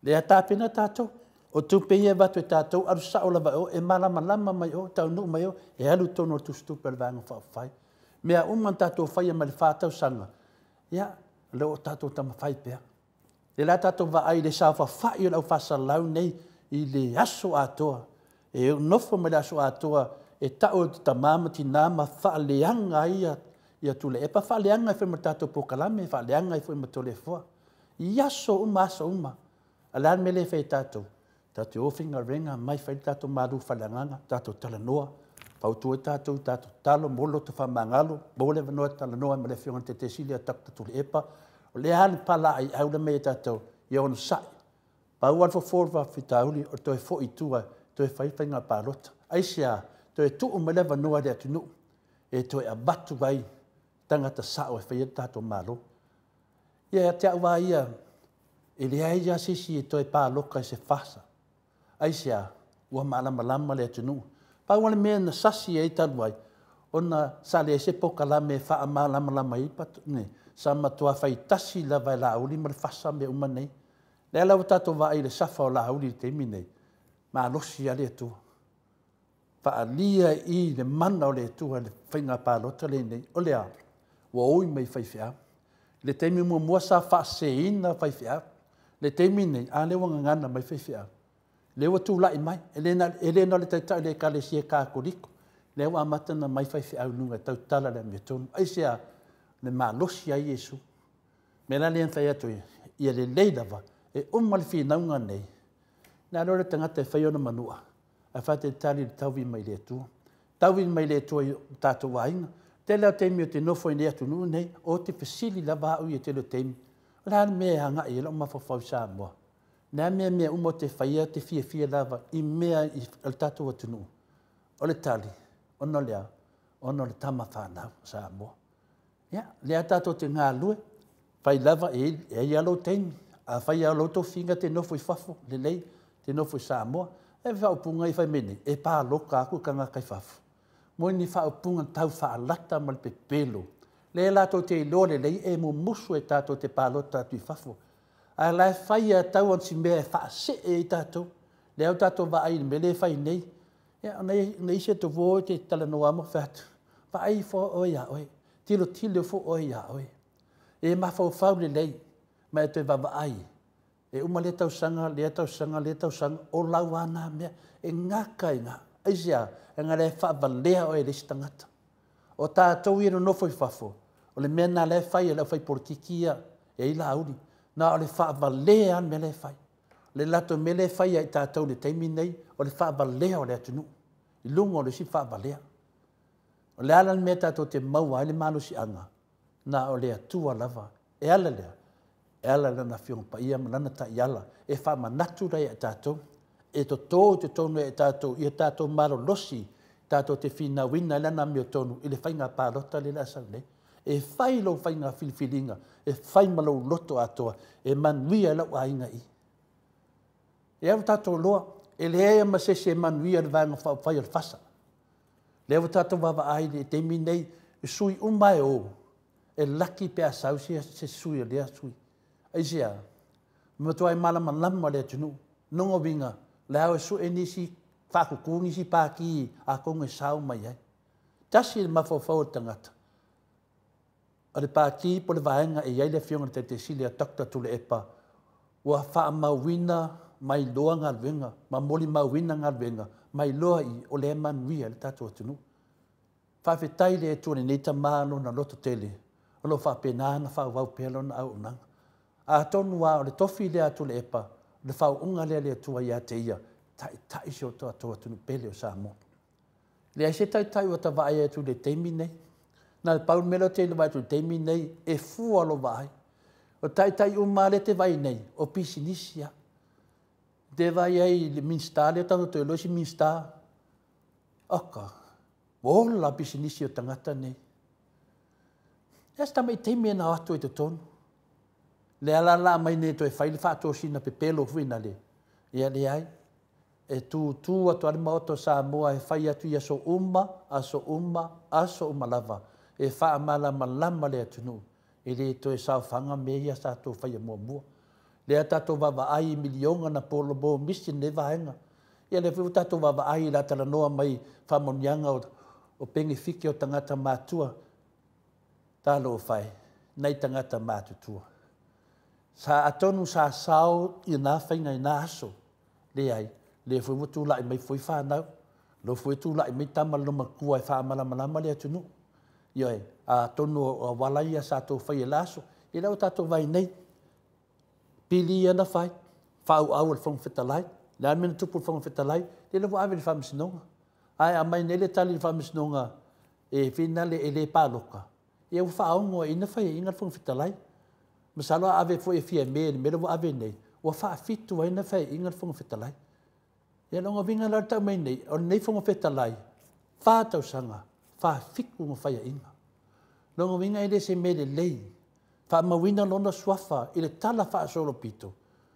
Le a tāpena tātou. O tupe ia watu e tātou aru sao lava o e malama lama mai o tau nu mai o e alu tono o tustupe le vaenga whai. Mea uman tātou whai ma le whātau sanga. Ia, le o tātou tama whai pēr. Le la tātou wa ai le sa whai o lau whasa lau nei I le aso atoa. E nofo me le aso atoa e tau te tamama ti nama whaaleanga ia tule. E pa whaaleanga I whi matato pokalame, whaaleanga I whi matole fua. I aso uma aso uma. Alan me le whai tato. Tato ofinga renga mai whai tato maru whaaleanga, tato talanoa. Pautu e tato talo molo te whamangalo. Bole vanoa talanoa me le whionga te tesilia takta tule epa. O le hali pala ai aula me tato i ono sai. Pau alfa forwa fitauli o toi fo itua, toi whaiwhainga pārota. Aisia, toi tu umelewa noa rea tunu. E toi abatu vai tangata sao e whaia tato malo. Ia te awa ia, e lea ia sisi e toi pāroka e se whasa. Aisia, ua malama lea tunu. Pau ale mea na sasi e taluai. Ona sale e se poka la me wha malama I patu. Sa matua whaitasi la vai la uli ma le whasa me umanei. Le ala tato wa ai le safa o la hauri te minei. Ma losi ale tu. Fa alia I le mana o le tu le whainga pālota le nei. O lea, wa oi mai whaifea. Le teimi mua sa wha seina whaifea. Le teimi nei, a le wanga ngana mai whaifea. Le wa tu lai mai. E le no le taitai le kale sia kākoriko. Le wa amatana mai whaifea nunga tau tala le mea tonu. Aisea, le ma losi ai Yesu. Me la le whai atu ia le leidava. E umali fi naunga nei. Nā rore tangata e whaiona manua. A whate tali tauwi mai le tua. Tauwi mai le tua I tātou wainga. Te leo teimi o te nofo I le atu nuu nei. O te whesili la wāu I te leo teimi. O rāna mea hanga I lau mawhawhau sā mua. Nā mea umo te whaia te fia lava I mea I al tātou atu nuu. O le tali. Ono lea. Ono le tama whanau sā mua. Ia. Lea tātou te ngā lue. Whai lava e ialo teimi. A whai a loto finga te nofo I whafo, le lei, te nofo I Samoa, e whaupunga I whai mene, e pā loka aku ka ngā kai whafo. Moi ni whaupunga tau whaalata ma le pepelo. Le lato te ilo le lei, e mo musu e tātou te pā lota atu I whafo. A lai whai a tau an si mea e whaase e I tātou. Le au tātou wa ai me le whai nei. Ia, nei se to voi te talanoa mo whatu. Wa ai fo oi a oi. Tilo fo oi a oi. E mawhau whau le lei. Ma e te wawa ai. E uma le tau sanga, o lau ana mea, e ngaka I ngā. Aisia, e ngā le whaavalea o e resi tangata. O tātou I no nofo I whafo. O le mea nā le whai, e lau whai politikia, e ila auri. Nā o le whaavalea an me le whai. Le lato me le whai ai tātou le teimi nei, o le whaavalea o le atunu. I lunga o le si whaavalea. O le ala mea tātou te maua, le malo si anga. Nā o le atua lava. E ala lea. E ala lana whiong pa ia malana ta iala. E wha manatu rai e tātou. E to tō te tonu e tātou. I tātou maro losi. Tātou te whina wina e lana mio tonu. I le whainga pārota le lasa le. E whai lau whainga whiliwhilinga. E whai malau loto atoa. E manuia lau ainga I. E au tātou loa. E le ea masese e manuia le vanga whai al whasa. Le au tātou wawa ai le te minei. E sui umai o. E laki pe a sausia se sui lea sui. Aisia, matua I malama lama le tunu, nongo winga, leo e su e nisi whakuku nisi pāki a kongo e sao mai ai. Tasi le mawhawhau tangata. A le pāki po le vaenga e iai le whionga te sili a takta tule epa, ua wha mawina mai loa ngā wenga, ma moli mawina ngā wenga, mai loa I o le manuia le tātua tunu. Whawhetai le e tuane neita mālo na loto tele, o lo whapenāna whawau pelo na au nanga. A tonu wa o le tofi le atu le epa, le whau unga le atua I a te ia, tai se o toa tunu pele o Samoa. Le ai se tai o ta vai atu le teimi nei, na le paul melo te le vai atu teimi nei, e fua lo vai. O tai uma le te vai nei, o pisinisia. Te vai ai le minsta le tau te losi minsta. Oka, wola pisinisia o tangata nei. Esta mai teimi na atu e te tonu. Le ala mai ne to e whai le whātua sina pe pelo whina le. Ia le ai. E tu atu ale maoto Samoa e whai atu I aso uma lava. E wha malama le atunu. e le to e sa fanga me ia sa to fa ia mo le tato va ai milionga na polo bo misi ne vaenga ia le fu tato va ai la tala noa mai fa monianga o pengi fiki o tangata matua talo fai nei tangata matutua sa atonu sa sao i na fainga i na aso le ai le fu tu lai mai foi fa na lo fu tu lai mai tama lo makua e fa mala mala le atunu ia a tonu o wala ia sa to fai laso i la tato vai nei pili ana fai fa au fong fetalai la men tupu fong fetalai le lo ave fa msinonga ai a mai nele tali fa msinonga e finale ele paloka e fa au ina fai inga fong fetalai masalo ave foi fia me lo ave nei o fa fitu ina fai inga fong fetalai e longa vinga la ta mai nei o nei fong fetalai fa tau sanga fa fiku mo fai inga longa vinga ele se me lei fa mawina lona swafa ile tala fa solo pito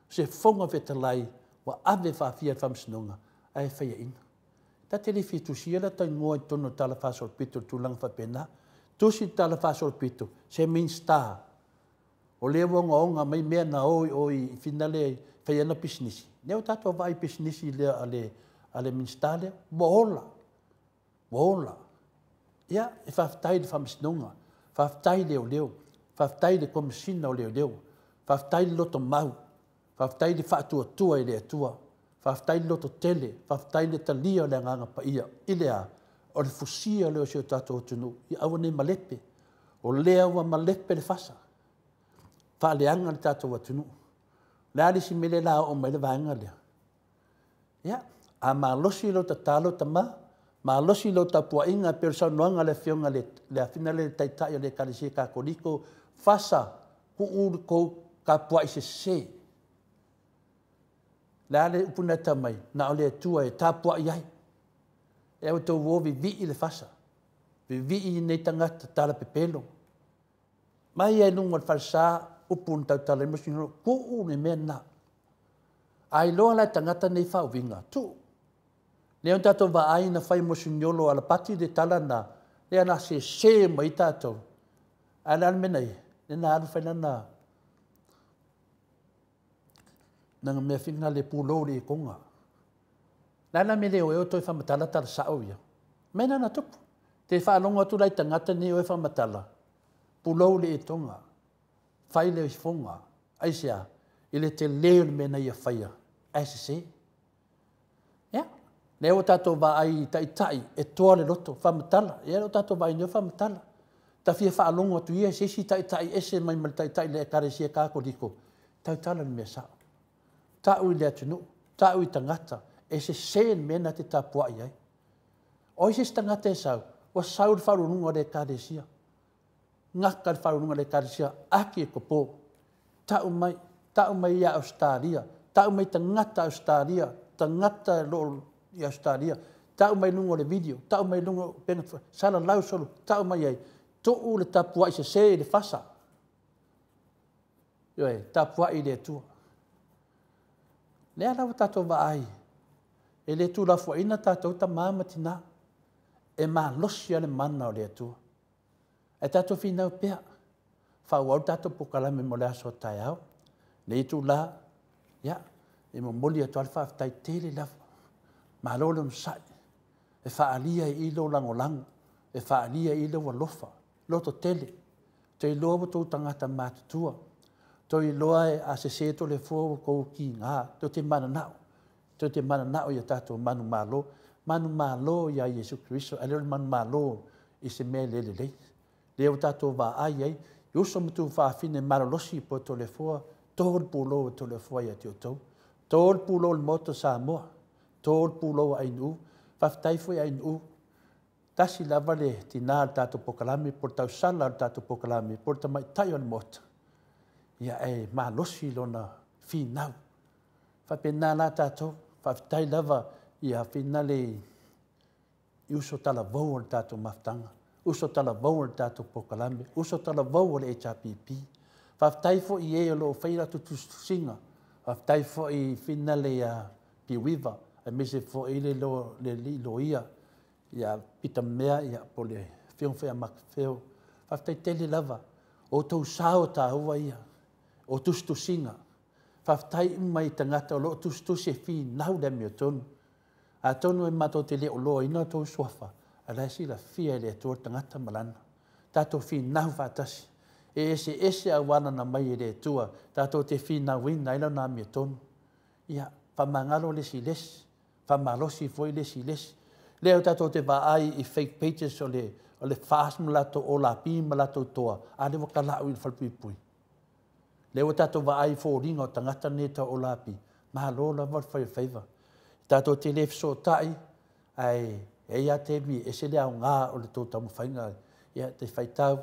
se fonga fetalai wa ave fa fia fa msnonga ai fa inga ta tele fitu sia ta ngoi tono tala fa solo pito tu lang fa pena tu si tala fa solo pito se min sta o le wonga mai me na oi finale fa yana business ne o tato vai business le ale min sta le bola ia e fa tai fa msnonga fa tai leo Faftai de komisina o leo. Faftai loto mau. Faftai de fatu tua ile tua. Faftai loto tele. Faftai le talia le nganga pa ia. Ilea o le fusia leo sio tato tunu. I awane malepe. O lea wa malepe le fasa. Fa le anga le tato wa tunu. Le ali si mele la o mele vanga lea. Ya. A malosi lo talo tama. Malosi lo tapua inga personanga le fionga le afina le taitai le kalisi ka koliko. Fasa ko kapua se la le puna tamai na ole tua e tapua iai e o to wo vi le fasa vi nei tangata tala pepelo mai e nunga falsa upun tala mo sino ku me mena ai lo la tangata nei fa vinga tu le on tato va ai na fai mo signolo ala pati de tala na le ana se mai tato ala menai na alu fai na me finga le pulo le konga lana me leo e to fa matala tar sao ia mena na tupu te fa longa tu lai tangata ni o fa matala pulo le tonga fai le fonga aisia ile te leo mena ia faia se ya leo tato va ai tai e to le loto fa matala ia tato va i fa matala ta fia fa longa tu ia se si tai ese mai mal tai le karesia ka ko diko tai tala me sa ta u le tunu ta u tangata ese sen mena te tapua ia o ese tangata sa o saur fa lunga le karesia ngaka fa lunga le karesia aki ko po ta u mai ia Australia ta u mai tangata Australia tangata lo ia Australia ta u mai lunga le video ta u mai lunga pen sala lau solo ta u mai ai to le tapua se le fasa yo tapua ile tu le ala tato va ai e le tu la fo ina tato ta mama tina e ma losia le mana le tu e tato fina pe fa wa tato pokala me mo le so taiao le tu la ya e mo moli to alfa tai tele la ma lo lo sai e fa alia i lo langolang e fa alia i lo lofa loto tele te lobo to tangata matutua to i loa a se to le fo ko ki nga to te mana nao ya tato manu malo ya Yesu Kristo ale manu malo i se me le o tato va ai yo so mutu fa fine marolosi po to le fo tol pulo to le fo ya to tol pulo el moto sa mo tol pulo ai nu fa tai fo ai nu tasi lava le tina tato pokalami por tau sala tato pokalami por tamai tai on mot ia e malosi lona finau fa pena la tato fa tai lava ia finale uso tala vou tato maftanga uso tala vou tato pokalami uso tala vou le HPP fa tai fo ie lo feira tu singa fa tai fo I finale ia piwiva e mise fo ile lo le lo ia ia pita mea ia pole fion fea mak feo fa tai tele lava o tau sao ta hua ia, o tustu singa, whaftai mai tangata o lo tustu se fi nau le mio tonu. A tonu e mato te leo loa ina tau suafa, a lai si la fia le atua tangata malana. Tato fi nau whatasi, e ese a wana na mai le atua, tato te fi nau wina ila na mio tonu. Ia, whamangalo le si lesi, whamalosi foi le si lesi. Leo tato te ai I fake pages o le fast malato o la pi malato toa, a le wakalau I whalpipui. Leo tato ai fo ringa o tangata neta o la pi, maha lola wal whaiva. Tato te lef so tai, ai ia te mi, e se lea o ngā o le tō tamu whainga, ia te whaitau,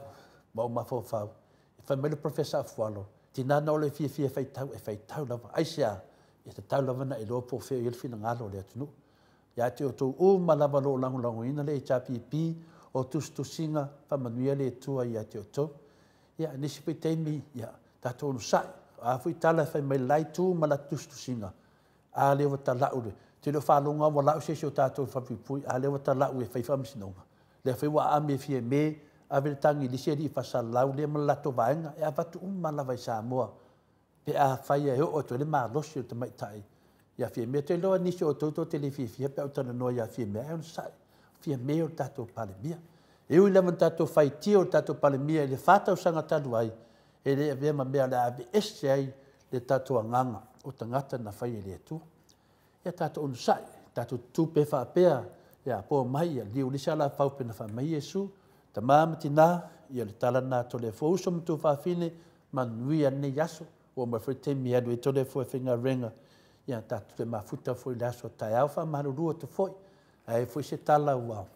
ma o mafo whau. E whaimele profesa afualo, tinana o le fia whaitau lava, aisea, ia te tau lava na e loa po wheo i elfina ngalo le atunu. Ia te o tō malava lo lango ina le HRPP, o tustu singa, whamanuia le tua ia te o tō. Ia, nisi pe teimi, ia, tato onu sai, a fui tala whaimai lai tū mala tustu singa, a lewa ta laure. Te leo whalonga wa lau se o tātou whapipui, a lewa ta lau e whaifamisinonga. Lea whaiwa ame fie me, a vele tangi lisia di whasa lau, lea malato vaenga, e a watu malava I Samoa. Pe a whaia e o to le maa losi o te maitai. Ia fie me, te loa nisi o tauto te le fie pe au tana noa ia fie me, e on sai, fie me o tātou palemia. E ui leman tātou whaitia o tātou palemia, e le whātau sanga talu ai, e le avema mea le ave ese ai, le tātou anganga, o tangata na whaia le atua. Ia tātou onu sai, tātou tūpe whaapea, ia po mai, ia liu lisa la whaupe na whamai Jesu, ta māmati nā, ia le talana to le fōuso mtu whaafine, manui ane yaso, o mawhitemi adu e tole fo whinga renga, ia tātou te mafuta fo I laso tai au whamarurua te foi, ai fo se tala uau.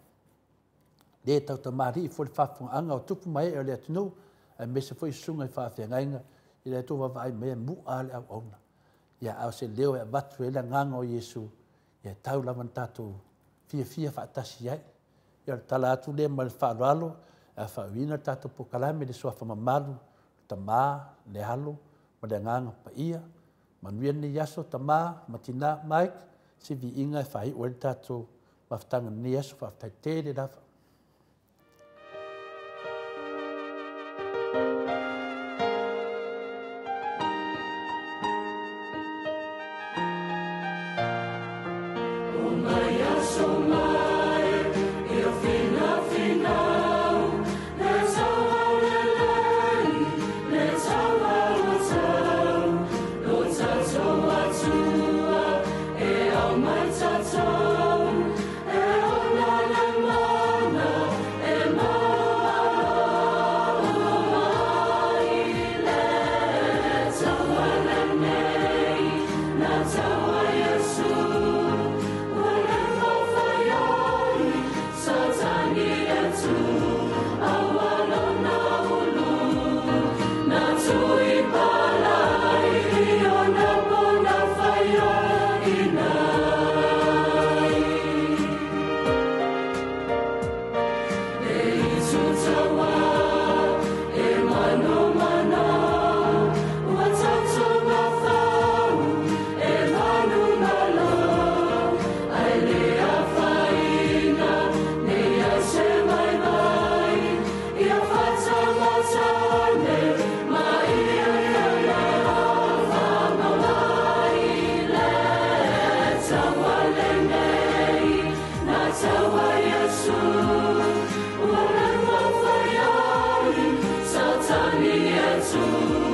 Le tau ta mari fo le whafunga anga o tupu mai e le atunu, ai mese fo I sunga I whaafengainga, I le tō wawai mea mu ale au auna. Ia au se leo e watu e la nganga o Jesu, ia tau laman tātou fia whaatasi ai. Ia tala atu le ma le whaaralo, a whauina tātou pokalame le soafa mamalu, ta mā, le halo, ma le nganga pa ia, manuia ni yaso ta mā, ma tina Mike, si vi inga e whai ua le tātou maftanga ni yaso whaftai te le rafa. Satani